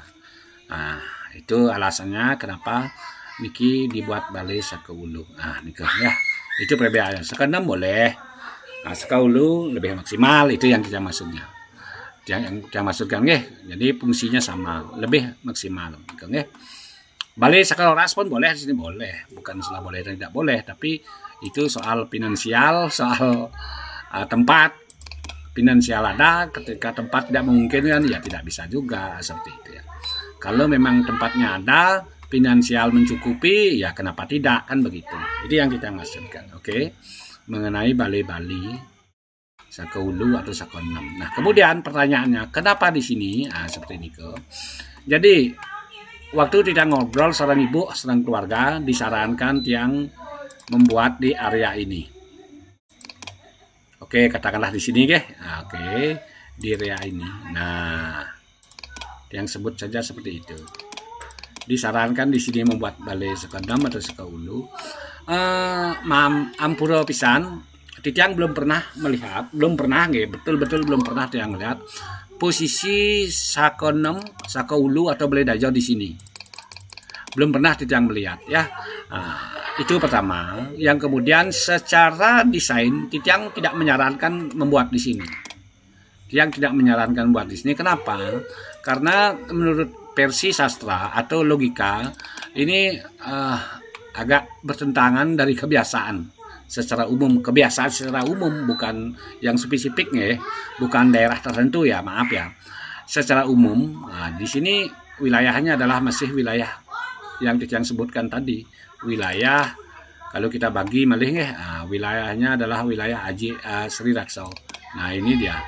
Nah, itu alasannya kenapa niki dibuat balai sakaulu. Nah, niki ya. Itu perbedaannya. Sakonem boleh. Nah, sakaulu lebih maksimal, itu yang kita maksudnya. Yang maksudkan jadi fungsinya sama, lebih maksimal balai sakaroras pun boleh di sini, boleh, bukan masalah boleh dan tidak boleh, tapi itu soal finansial, soal tempat. Finansial ada, ketika tempat tidak memungkinkan ya tidak bisa juga, seperti itu ya. Kalau memang tempatnya ada, finansial mencukupi, ya kenapa tidak, kan begitu. Itu yang kita maksudkan. Oke, mengenai balai-balai sakaulu atau sakonem. Nah, kemudian pertanyaannya, kenapa di sini? Seperti ini Jadi, waktu tidak ngobrol seorang ibu, seorang keluarga disarankan yang membuat di area ini. Oke, katakanlah di sini, Oke, di area ini. Nah, yang sebut saja seperti itu. Disarankan di sini membuat balai sakonem atau sakaulu. Ampura pisan. Titiang belum pernah melihat, betul-betul belum pernah Titiang melihat posisi sakonem, sakaulu atau balai dajo di sini. Belum pernah Titiang melihat ya. Itu pertama. Yang kemudian secara desain Titiang tidak menyarankan membuat di sini. Titiang tidak menyarankan membuat di sini. Kenapa? Karena menurut versi sastra atau logika ini agak bertentangan dari kebiasaan. Secara umum, kebiasaan secara umum, bukan yang spesifik bukan daerah tertentu ya, maaf ya. Secara umum, di sini wilayahnya adalah masih wilayah yang Titiang sebutkan tadi, wilayah kalau kita bagi malih wilayahnya adalah wilayah Sri Rakso. Nah, ini dia.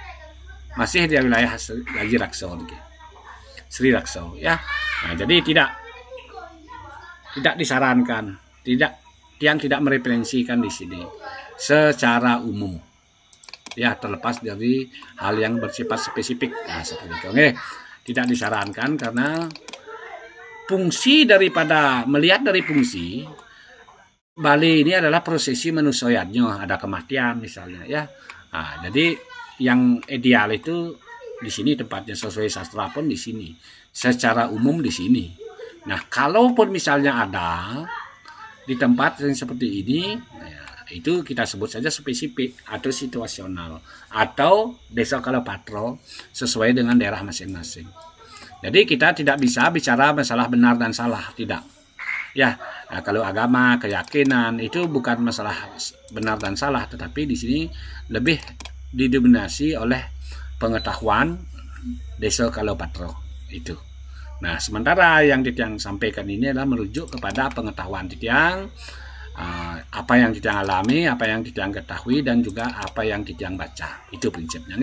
Masih dia wilayah Haji Rakso Sri Rakso ya. Nah, jadi tidak disarankan, yang tidak mereferensikan di sini secara umum ya, terlepas dari hal yang bersifat spesifik. Nah, seperti itu tidak disarankan karena fungsi daripada melihat dari fungsi balai ini adalah prosesi manusianya, ada kematian misalnya ya. Nah, jadi yang ideal itu di sini tempatnya, sesuai sastra pun di sini, secara umum di sini. Nah, kalaupun misalnya ada di tempat yang seperti ini, itu kita sebut saja spesifik atau situasional atau desa kalopatro sesuai dengan daerah masing-masing. Jadi kita tidak bisa bicara masalah benar dan salah, tidak. Ya, kalau agama, keyakinan itu bukan masalah benar dan salah, tetapi di sini lebih didominasi oleh pengetahuan desa kalopatro itu. Nah, sementara yang Titiang sampaikan ini adalah merujuk kepada pengetahuan Titiang, apa yang Titiang alami, apa yang Titiang ketahui, dan juga apa yang Titiang baca. Itu prinsipnya.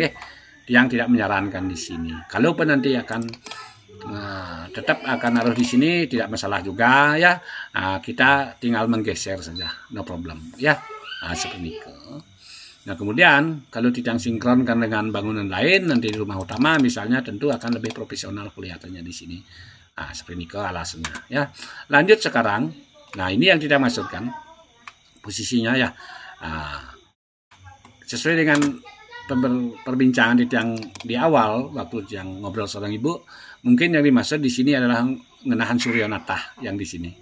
yang tidak menyarankan di sini. Kalaupun nanti akan tetap akan naruh di sini tidak masalah juga ya. Kita tinggal menggeser saja, no problem ya. Seperti itu. Nah kemudian kalau tidak sinkronkan dengan bangunan lain nanti di rumah utama misalnya tentu akan lebih profesional kelihatannya di sini. Seperti itu alasannya ya. Lanjut sekarang. Nah ini yang tidak maksudkan posisinya ya. Sesuai dengan perbincangan yang di awal waktu yang ngobrol seorang ibu, mungkin yang dimaksud di sini adalah ngenahan Surya Natah yang di sini.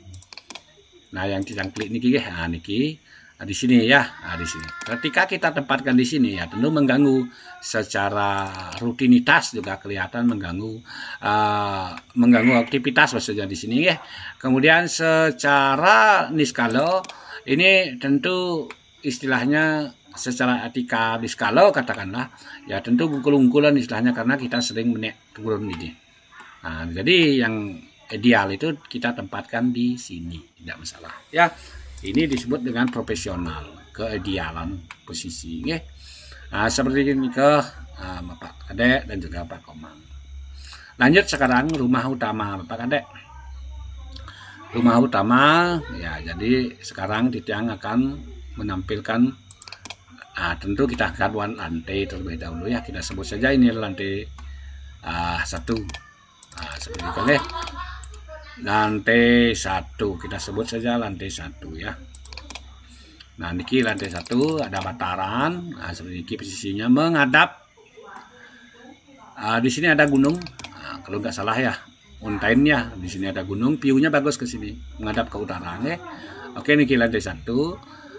Nah yang kita klik niki niki di sini ya, di sini. Ketika kita tempatkan di sini ya tentu mengganggu secara rutinitas juga kelihatan mengganggu aktivitas maksudnya di sini ya. Kemudian secara niskalo ini tentu istilahnya secara etika niskalo katakanlah ya tentu ungkul-ungkulan istilahnya karena kita sering menek turun ini. Jadi yang ideal itu kita tempatkan di sini tidak masalah ya. Ini disebut dengan profesional keidealan posisi ya. Seperti ini ke Bapak Kadek dan juga Pak Komang. Lanjut sekarang rumah utama Bapak Kadek. Rumah utama ya jadi sekarang Titiang akan menampilkan tentu kita akan lantai terlebih dahulu ya. Kita sebut saja ini lantai 1. Seperti itu deh. Lantai 1 kita sebut saja lantai 1 ya. Nah niki lantai 1 ada bataran. Seperti ini posisinya menghadap. Di sini ada gunung. Kalau nggak salah ya, mountainnya di sini ada gunung. View-nya bagus ke sini, menghadap ke utara ya. Oke niki lantai 1.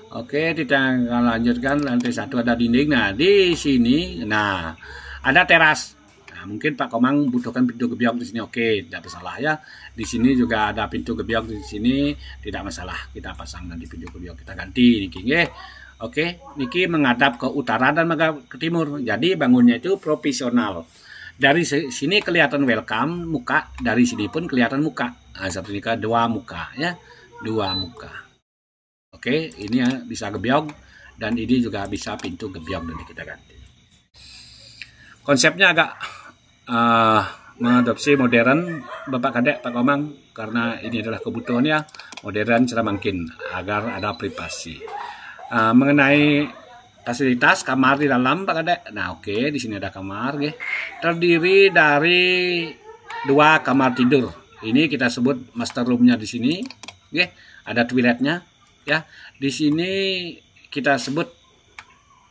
Oke, kita akan lanjutkan lantai 1 ada dinding. Nah, di sini ada teras. Nah, mungkin Pak Komang butuhkan pintu gebyok di sini. Oke, tidak masalah ya. Di sini juga ada pintu gebyok di sini, tidak masalah. Kita pasang nanti pintu gebyok, kita ganti niki nggih. Oke, niki menghadap ke utara dan menghadap ke timur. Jadi bangunnya itu profesional. Dari sini kelihatan welcome muka, dari sini pun kelihatan muka. Seperti ini dua muka ya. Dua muka. Oke, ini ya bisa gebyok dan ini juga bisa pintu gebyok nanti kita ganti. Konsepnya agak mengadopsi modern Bapak Kadek, Pak Komang, karena ini adalah kebutuhannya modern semangkin agar ada privasi. Mengenai fasilitas kamar di dalam Pak Kadek. Nah, oke, di sini ada kamar ya. Terdiri dari 2 kamar tidur. Ini kita sebut master room-nya di sini, ya. Ada toiletnya. Ya, di sini kita sebut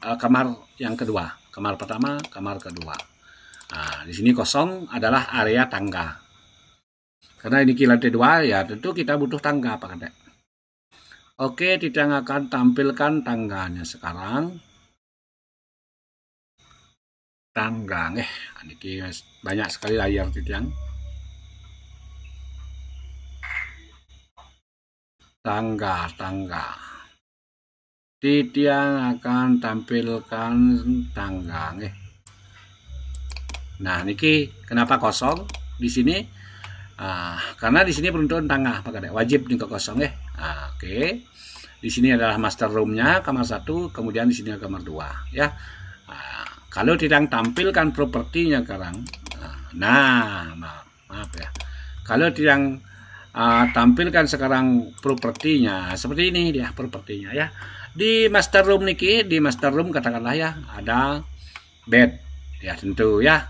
kamar yang kedua, kamar pertama, kamar kedua. Di sini kosong adalah area tangga. Karena ini lantai 2 ya tentu kita butuh tangga Pak Kadek. Oke, Titiang akan tampilkan tangganya sekarang. Tangga, ini banyak sekali layar Titiang. Tangga. Titiang akan tampilkan tangga Nah, niki kenapa kosong di sini? Karena di sini peruntukan tangga, Pak Kadek. Wajib nih kosong Oke. Di sini adalah master room-nya kamar 1, kemudian di sini kamar 2 ya. Kalau Titiang tampilkan propertinya sekarang. Maaf ya. Kalau Titiang tampilkan sekarang propertinya seperti ini dia propertinya ya. Di master room niki, di master room katakanlah ya ada bed ya tentu ya.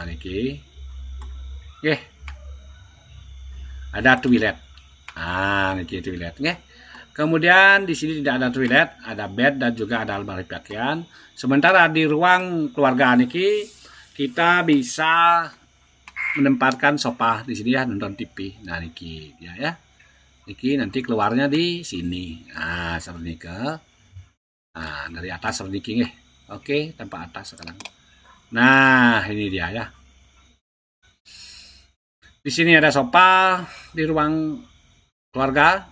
Niki ada toilet. Niki toilet Kemudian di sini tidak ada toilet, ada bed dan juga ada almari pakaian. Sementara di ruang keluarga niki kita bisa menempatkan sofa di sini ya, nonton TV. Nah niki ya. Niki nanti keluarnya di sini. Seperti ini dari atas seperti niki Oke, tanpa atas sekarang. Nah, ini dia ya. Di sini ada sofa di ruang keluarga,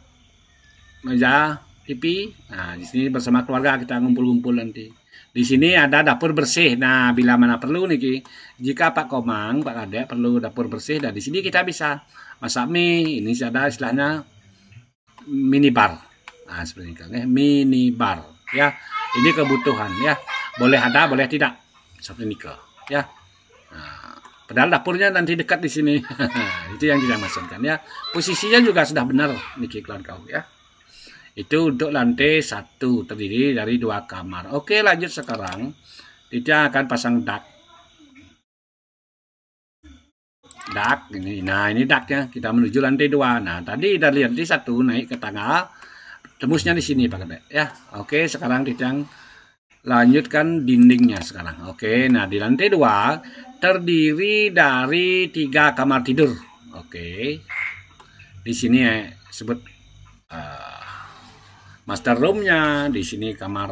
meja TV. Nah, di sini bersama keluarga kita ngumpul-ngumpul nanti. Di sini ada dapur bersih. Nah, bila mana perlu niki, jika Pak Komang, Pak Kadek perlu dapur bersih, dan di sini kita bisa masak mie. Ini ada istilahnya minibar. Seperti ini minibar ya. Ini kebutuhan ya. Boleh ada, boleh tidak. seperti nikel ya. Nah, padahal dapurnya nanti dekat di sini. Itu yang tidak maksudkan ya. Posisinya juga sudah benar niki kawan-kawan ya. Itu untuk lantai 1 terdiri dari 2 kamar. Oke, lanjut sekarang. Tidak akan pasang dak. Dak ini. Nah, ini daknya. Kita menuju lantai 2. Nah, tadi dari lantai 1 naik ke tangga. Tembusnya di sini Pak Kadek ya. Oke, sekarang Tidang lanjutkan dindingnya sekarang. Oke, nah di lantai 2 terdiri dari 3 kamar tidur. Oke. Di sini sebut master roomnya, di sini kamar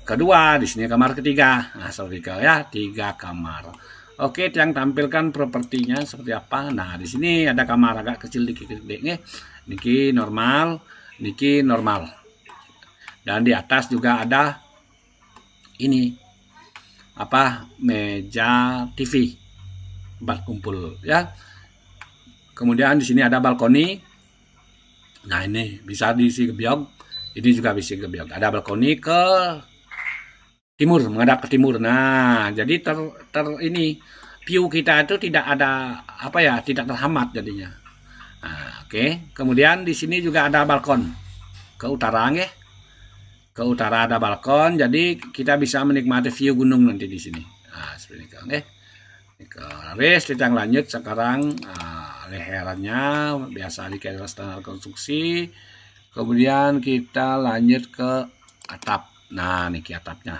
kedua, di sini kamar ketiga. Nah, seperti itu ya, 3 kamar. Oke, yang tampilkan propertinya seperti apa. Nah, di sini ada kamar agak kecil dikit nih. Niki normal, niki normal. Dan di atas juga ada ini apa, meja TV tempat kumpul ya. Kemudian di sini ada balkoni. Nah, ini bisa diisi gebyog. Ini juga bisa gebyog. Ada balkoni ke timur, menghadap ke timur. Nah, jadi ini view kita itu tidak ada apa ya, tidak terhambat jadinya. Nah, oke. Kemudian di sini juga ada balkon ke utara ya. Ke utara ada balkon, jadi kita bisa menikmati view gunung nanti di sini. Nah, seperti itu oke. Laris kita lanjut sekarang. Leherannya biasa dikira standar konstruksi. Kemudian kita lanjut ke atap. Nah, niki atapnya.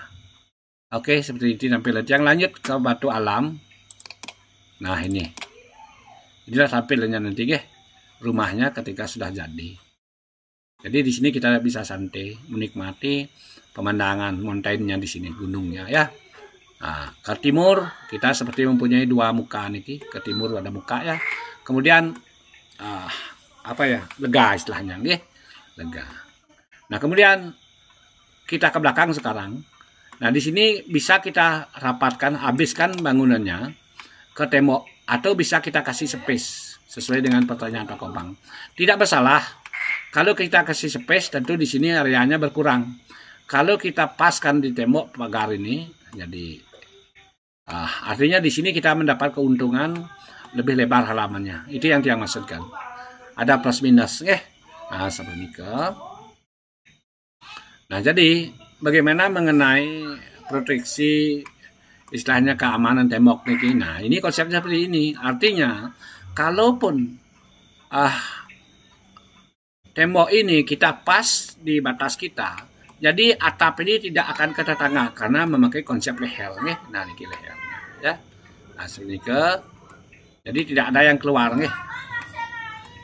Oke, seperti itu tampilan. Yang lanjut ke batu alam. Nah, inilah tampilannya nanti rumahnya ketika sudah jadi. Jadi di sini kita bisa santai menikmati pemandangan mountainnya di sini, gunungnya ya. Nah, ke timur kita seperti mempunyai 2 muka niki. Ke timur ada muka ya. Kemudian apa ya, lega istilahnya lega. Nah, kemudian kita ke belakang sekarang. Nah, di sini bisa kita rapatkan, habiskan bangunannya ke tembok, atau bisa kita kasih space sesuai dengan pertanyaan Pak Komang. Tidak bersalah. Kalau kita kasih space, tentu di sini areanya berkurang. Kalau kita paskan di tembok pagar ini, jadi artinya di sini kita mendapat keuntungan lebih lebar halamannya. Itu yang dia maksudkan. Ada plus minus, Nah, seperti itu. Nah, jadi bagaimana mengenai proteksi istilahnya keamanan tembok niki. Nah, ini konsepnya seperti ini. Artinya, kalaupun tembok ini kita pas di batas kita, jadi atap ini tidak akan ke tetangga karena memakai konsep leher Nah, niki lehernya ya. Nah, seperti itu. Jadi tidak ada yang keluar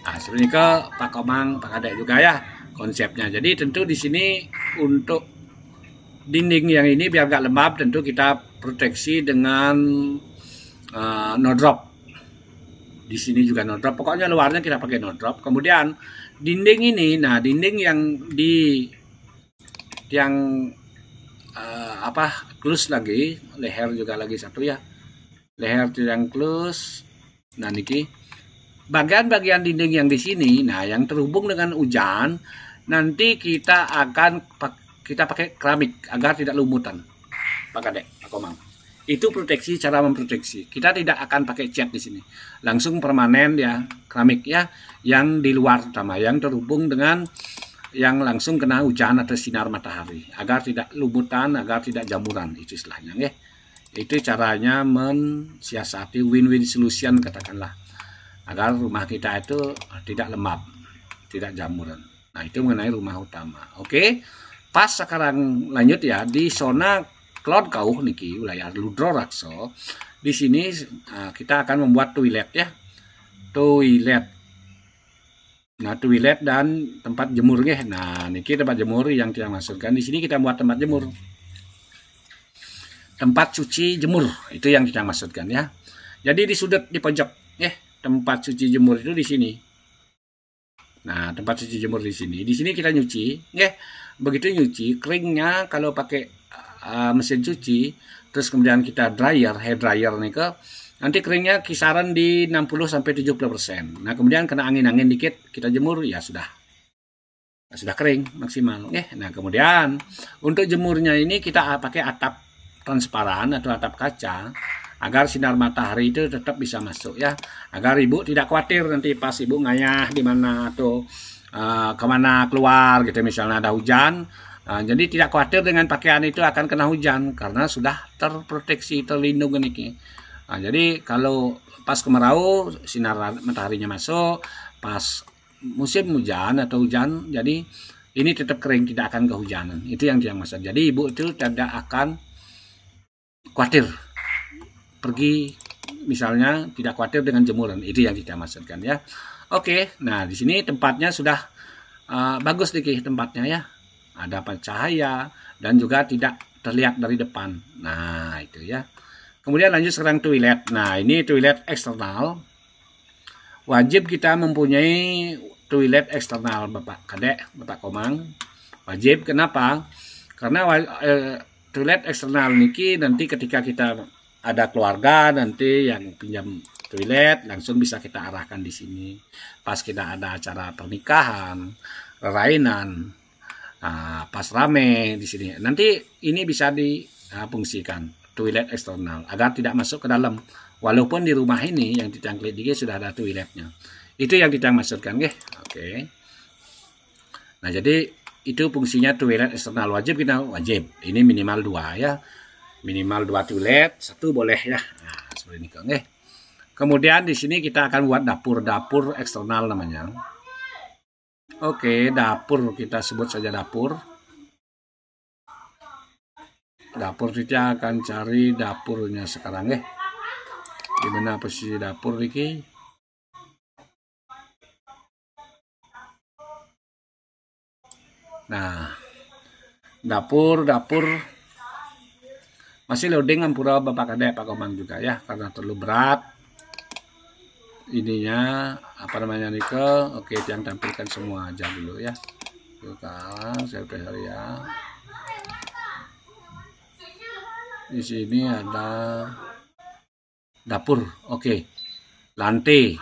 Nah, seperti itu Pak Komang, Pak Kadek juga ya konsepnya. Jadi tentu di sini untuk dinding yang ini biar gak lembab, tentu kita proteksi dengan no drop. Di sini juga no drop. Pokoknya luarnya kita pakai no drop. Kemudian dinding ini, nah dinding yang close lagi, leher juga lagi satu ya. Leher yang close. Nah, niki bagian-bagian dinding yang di sini, nah yang terhubung dengan hujan, nanti kita pakai keramik agar tidak lumutan. Pak Kadek, Pak Komang. Itu proteksi, cara memproteksi. Kita tidak akan pakai cat di sini. Langsung permanen ya, keramik ya, yang di luar utama, yang terhubung dengan yang langsung kena hujan atau sinar matahari, agar tidak lumutan, agar tidak jamuran, itu istilahnya Itu caranya mensiasati win-win solution katakanlah, agar rumah kita itu tidak lembab, tidak jamuran. Nah, itu mengenai rumah utama. Oke, pas sekarang lanjut ya di zona Cloud Kauh niki wilayah Ludro Rakso. Di sini kita akan membuat toilet ya. Toilet. Nah, toilet dan tempat jemur Nah, niki tempat jemur yang kita maksudkan. Di sini kita buat tempat jemur. Tempat cuci jemur itu yang kita maksudkan ya. Jadi di sudut di pojok tempat cuci jemur itu di sini. Nah, tempat cuci jemur di sini. Di sini kita nyuci Begitu nyuci, keringnya kalau pakai mesin cuci, terus kemudian kita hair dryer nanti keringnya kisaran di 60-70%. Nah, kemudian kena angin-angin dikit, kita jemur ya sudah kering maksimal Nah, kemudian untuk jemurnya ini kita pakai atap transparan atau atap kaca agar sinar matahari itu tetap bisa masuk ya, agar ibu tidak khawatir nanti pas ibu ngayah di mana atau kemana keluar gitu, misalnya ada hujan. Jadi tidak khawatir dengan pakaian itu akan kena hujan karena sudah terproteksi, terlindung ini. Jadi kalau pas kemarau sinar mataharinya masuk, pas musim hujan atau hujan, jadi ini tetap kering, tidak akan kehujanan. Itu yang maksud. Jadi ibu itu tidak akan khawatir pergi, misalnya tidak khawatir dengan jemuran. Itu yang kita maksudkan ya. Oke, nah di sini tempatnya sudah bagus nih tempatnya ya. Ada cahaya dan juga tidak terlihat dari depan. Nah itu ya. Kemudian lanjut sekarang toilet. Nah ini toilet eksternal. Wajib kita mempunyai toilet eksternal Bapak Kadek, Bapak Komang. Wajib, kenapa? Karena toilet eksternal niki nanti ketika kita ada keluarga nanti yang pinjam toilet langsung bisa kita arahkan di sini. Pas kita ada acara pernikahan, rerainan, pas rame di sini. Nanti ini bisa difungsikan toilet eksternal agar tidak masuk ke dalam. Walaupun di rumah ini yang ditangklik dikit sudah ada toiletnya. Itu yang kita maksudkan, nggih. Oke. Nah, jadi itu fungsinya toilet eksternal, wajib kita wajib. Ini minimal 2 ya. Minimal 2 toilet, 1 boleh ya. Nah, seperti ini nggih. Kemudian di sini kita akan buat dapur eksternal namanya. Oke, dapur kita sebut saja dapur. Dapur kita akan cari dapurnya sekarang nggih. Di mana posisi dapur ini? Nah, dapur masih loading ampura Bapak Kadek, Pak Komang juga ya, karena terlalu berat ininya apa namanya nih ke. Oke, yang tampilkan semua aja dulu ya. Sekarang saya ya. Di sini ada dapur. Oke. Lantai.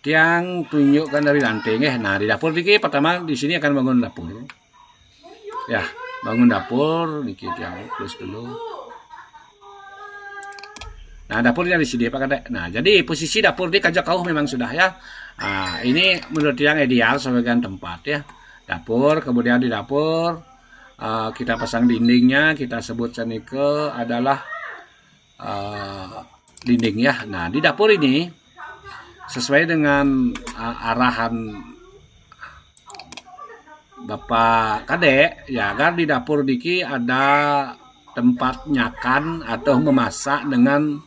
Tiang tunjukkan dari lantai nggih. Nah, di dapur ini pertama di sini akan bangun dapur. Ya, bangun dapur niki tiang plus dulu. Nah, dapurnya di sini Pak Kadek. Nah, jadi posisi dapur di kajak kauh memang sudah ya. Nah, ini menurut yang ideal sebagai tempat ya. Dapur, kemudian di dapur kita pasang dindingnya, kita sebutkan ke adalah dinding ya. Nah, di dapur ini sesuai dengan arahan Bapak Kadek ya, agar di dapur diki ada tempat nyakan atau memasak dengan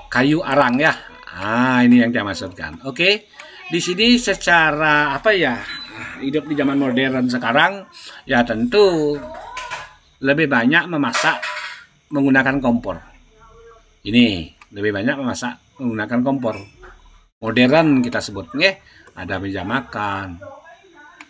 kayu arang ya. Nah, ini yang saya maksudkan. Oke. Di sini secara apa ya, hidup di zaman modern sekarang ya tentu lebih banyak memasak menggunakan kompor. Ini lebih banyak memasak menggunakan kompor. Modern kita sebut nggih. Ada meja makan,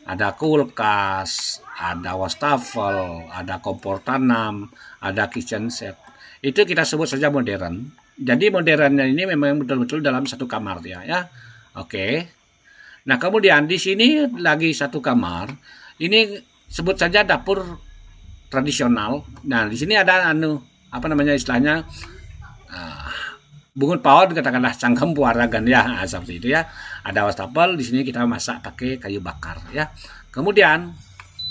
ada kulkas, ada wastafel, ada kompor tanam, ada kitchen set. Itu kita sebut saja modern. Jadi modernnya ini memang betul-betul dalam satu kamar ya. Oke. Nah, kemudian di sini lagi satu kamar. Ini sebut saja dapur tradisional. Nah, di sini ada apa namanya istilahnya bungut paut, katakanlah cangkem puaragan ya, seperti itu ya. Ada wastafel, di sini kita masak pakai kayu bakar ya. Kemudian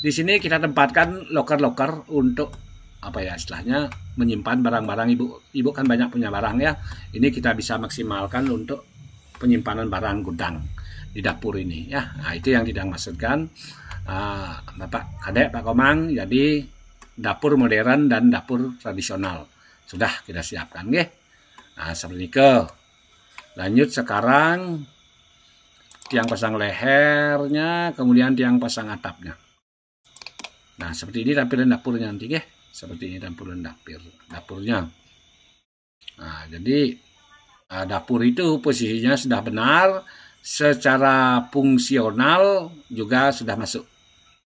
di sini kita tempatkan loker-loker untuk apa ya istilahnya menyimpan barang-barang. Ibu kan banyak punya barang ya. Ini kita bisa maksimalkan untuk penyimpanan barang gudang di dapur ini ya. Nah, itu yang tidak maksudkan Bapak Kadek, Pak Komang. Jadi dapur modern dan dapur tradisional sudah kita siapkan nggih. Nah, seperti itu. Lanjut sekarang tiang pasang lehernya, kemudian tiang pasang atapnya. Nah, seperti ini tampilan dapurnya nanti nggih. Seperti ini tampilan dapurnya. Nah, jadi dapur itu posisinya sudah benar, secara fungsional juga sudah masuk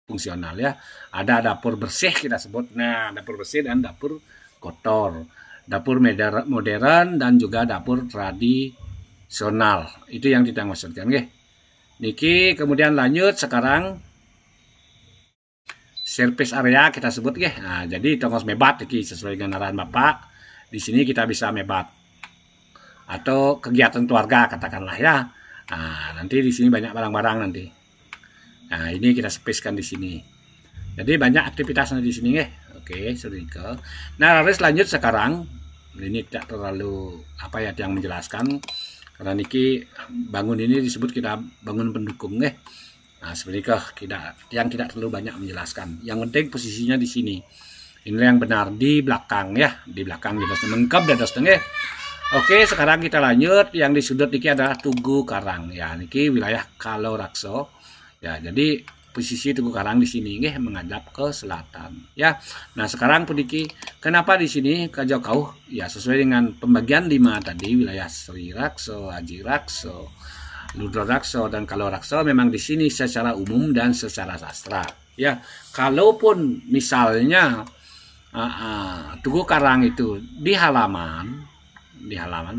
fungsional ya. Ada dapur bersih kita sebut. Nah, dapur bersih dan dapur kotor. Dapur modern dan juga dapur tradisional. Itu yang kita maksudkan nggih. Niki kemudian lanjut sekarang service area kita sebut ya. Nah, jadi tongos mebat iki sesuai dengan arahan Bapak. Di sini kita bisa mebat atau kegiatan keluarga katakanlah ya. Nah, nanti di sini banyak barang-barang nanti. Nah, ini kita spacekan di sini. Jadi banyak aktivitasnya di sini ya. Oke, sedikit. Nah, harus lanjut sekarang. Ini tidak terlalu apa ya yang menjelaskan karena niki bangun ini disebut kita bangun pendukung ya. Nah, seperti yang tidak terlalu banyak menjelaskan. Yang penting posisinya di sini. Inilah yang benar di belakang ya, di belakang di atas lengkap di atas tengah. Oke, sekarang kita lanjut. Yang di sudut niki adalah Tugu Karang ya, niki wilayah Kalorakso. Ya, jadi posisi Tugu Karang di sini nggih menghadap ke selatan ya. Nah, sekarang puniki kenapa di sini Kajau Kauh? Ya, sesuai dengan pembagian 5 tadi wilayah Sri Rakso, Aji Rakso, Ludro Rakso dan Kalorakso memang di sini secara umum dan secara sastra ya. Kalaupun misalnya Tugu Karang itu di halaman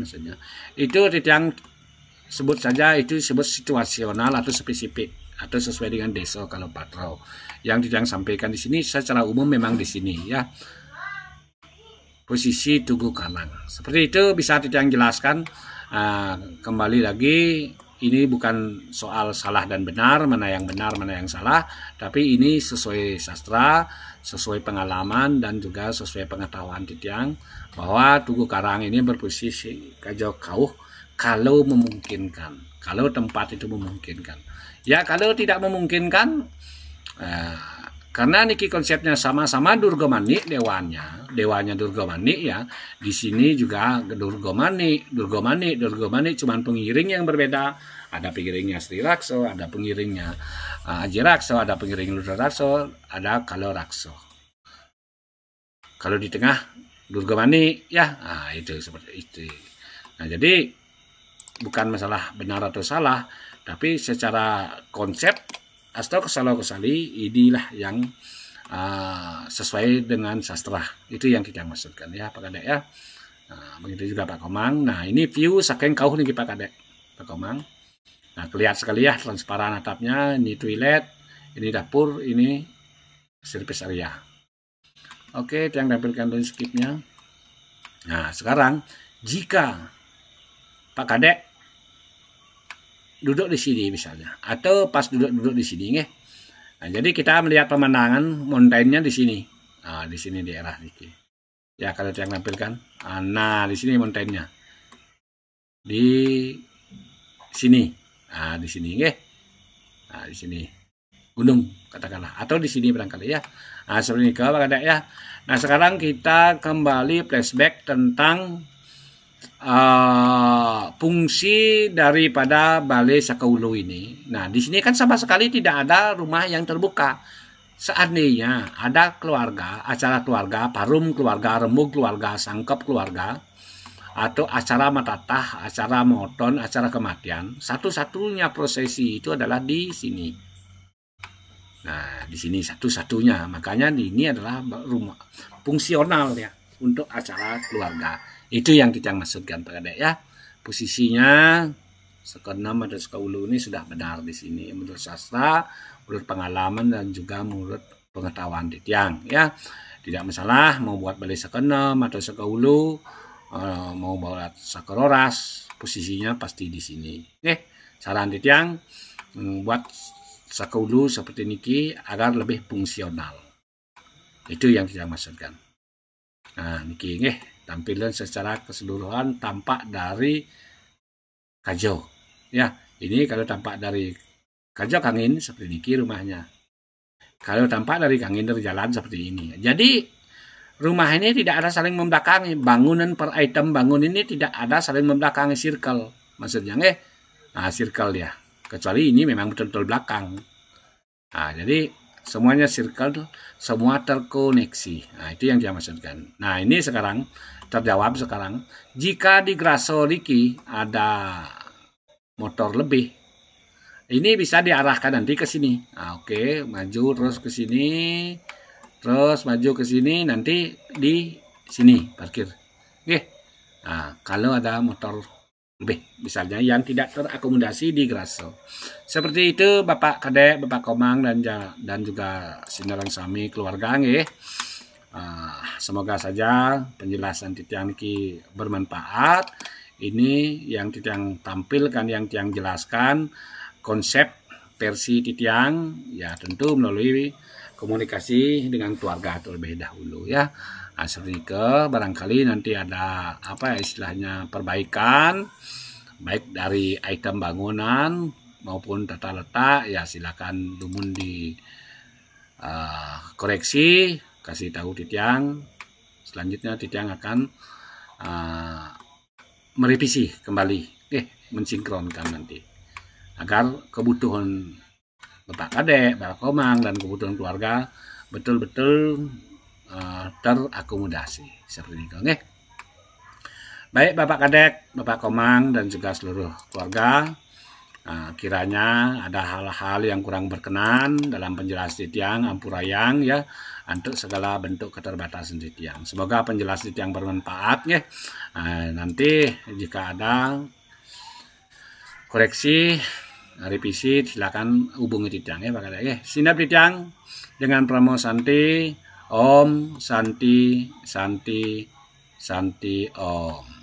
maksudnya itu yang sebut saja itu disebut situasional atau spesifik atau sesuai dengan desa kalau patro. Yang tidak sampaikan di sini secara umum memang di sini ya. Posisi Tugu Karang. Seperti itu bisa tidak jelaskan. Kembali lagi ini bukan soal salah dan benar, mana yang benar, mana yang salah, tapi ini sesuai sastra, sesuai pengalaman dan juga sesuai pengetahuan Titiang bahwa Tugu Karang ini berposisi Kajau Kauh kalau memungkinkan, kalau tempat itu memungkinkan. Ya kalau tidak memungkinkan, karena niki konsepnya sama-sama Durgamani dewanya Durgamani ya. Di sini juga Durgamani cuman pengiring yang berbeda. Ada pengiringnya Sri Rakso, ada pengiringnya Aji Rakso, ada pengiring Ludra Rakso, ada Kalorakso. Kalau di tengah Durgamani ya, itu seperti itu. Nah, jadi bukan masalah benar atau salah, tapi secara konsep atau kesala-kesali inilah yang sesuai dengan sastra. Itu yang kita maksudkan ya Pak Kadek ya. Nah, begitu juga Pak Komang. Nah, ini view saking kauh nih Pak Kadek, Pak Komang. Nah, kelihatan sekali ya transparan atapnya. Ini toilet, ini dapur, ini service area. Oke, yang tampilkan dari skipnya. Nah, sekarang jika Pak Kadek duduk di sini misalnya, atau pas duduk di sini, nah, jadi kita melihat pemandangan mountainnya di sini. Nah, di sini di daerah ini. Ya, kalau yang tampilkan, nah di sini mountainnya, di sini, nah di sini, nah di sini gunung katakanlah, atau di sini barangkali ya. Nah, seperti ini Pak Kadek ya. Nah, sekarang kita kembali flashback tentang fungsi daripada Balai Sakaulu ini. Nah, di sini kan sama sekali tidak ada rumah yang terbuka. Seandainya ada keluarga, acara keluarga, parum keluarga, rembug keluarga, sangkep keluarga, atau acara matatah, acara moton, acara kematian, satu-satunya prosesi itu adalah di sini. Nah, di sini satu-satunya. Makanya ini adalah rumah fungsional ya untuk acara keluarga. Itu yang kita maksudkan Pak Kadek ya. Posisinya Sekenam atau Sekaulu ini sudah benar di sini menurut sastra, menurut pengalaman dan juga menurut pengetahuan Titiang ya. Tidak masalah mau buat Balai Sekenam atau Sekaulu, mau buat Sakeroras, posisinya pasti di sini. Saran Titiang buat Sakaulu seperti niki agar lebih fungsional. Itu yang kita maksudkan. Nah, niki tampilan secara keseluruhan tampak dari Kajau ya. Ini kalau tampak dari Kajau Kangin seperti niki rumahnya. Kalau tampak dari Kangin dari jalan seperti ini. Jadi rumah ini tidak ada saling membelakangi. Bangunan per item bangun ini tidak ada saling membelakangi circle. Maksudnya nah, circle ya. Kecuali ini memang betul-betul belakang. Nah, jadi semuanya circle, semua terkoneksi. Nah, itu yang dia maksudkan. Nah, ini sekarang terjawab sekarang. Jika di Graso Riki ada motor lebih, ini bisa diarahkan nanti ke sini. Nah, oke, maju terus ke sini, terus maju ke sini, nanti di sini parkir. Nah, kalau ada motor lebih misalnya yang tidak terakomodasi di Grasso. Seperti itu Bapak Kadek, Bapak Komang dan juga Sinarang Sami keluarga nggih. Semoga saja penjelasan titiang niki bermanfaat. Ini yang titiang tampilkan, yang titiang jelaskan konsep versi titiang ya tentu melalui komunikasi dengan keluarga terlebih dahulu ya. Seperti ke barangkali nanti ada apa istilahnya perbaikan baik dari item bangunan maupun tata letak ya silakan lumun di koreksi, kasih tahu titiang. Selanjutnya titiang akan merevisi kembali, mensinkronkan nanti agar kebutuhan Bapak Kadek, Bapak Komang dan kebutuhan keluarga betul-betul terakomodasi seperti itu. Baik Bapak Kadek, Bapak Komang dan juga seluruh keluarga, kiranya ada hal-hal yang kurang berkenan dalam penjelasan titiang, ampurayang ya untuk segala bentuk keterbatasan titiang. Semoga penjelasan titiang bermanfaat ya. Nanti jika ada koreksi, revisi silakan hubungi titiang ya Pak Kadek ya. Sinap titiang dengan Pramo Santi, Om Santi Santi Santi Om.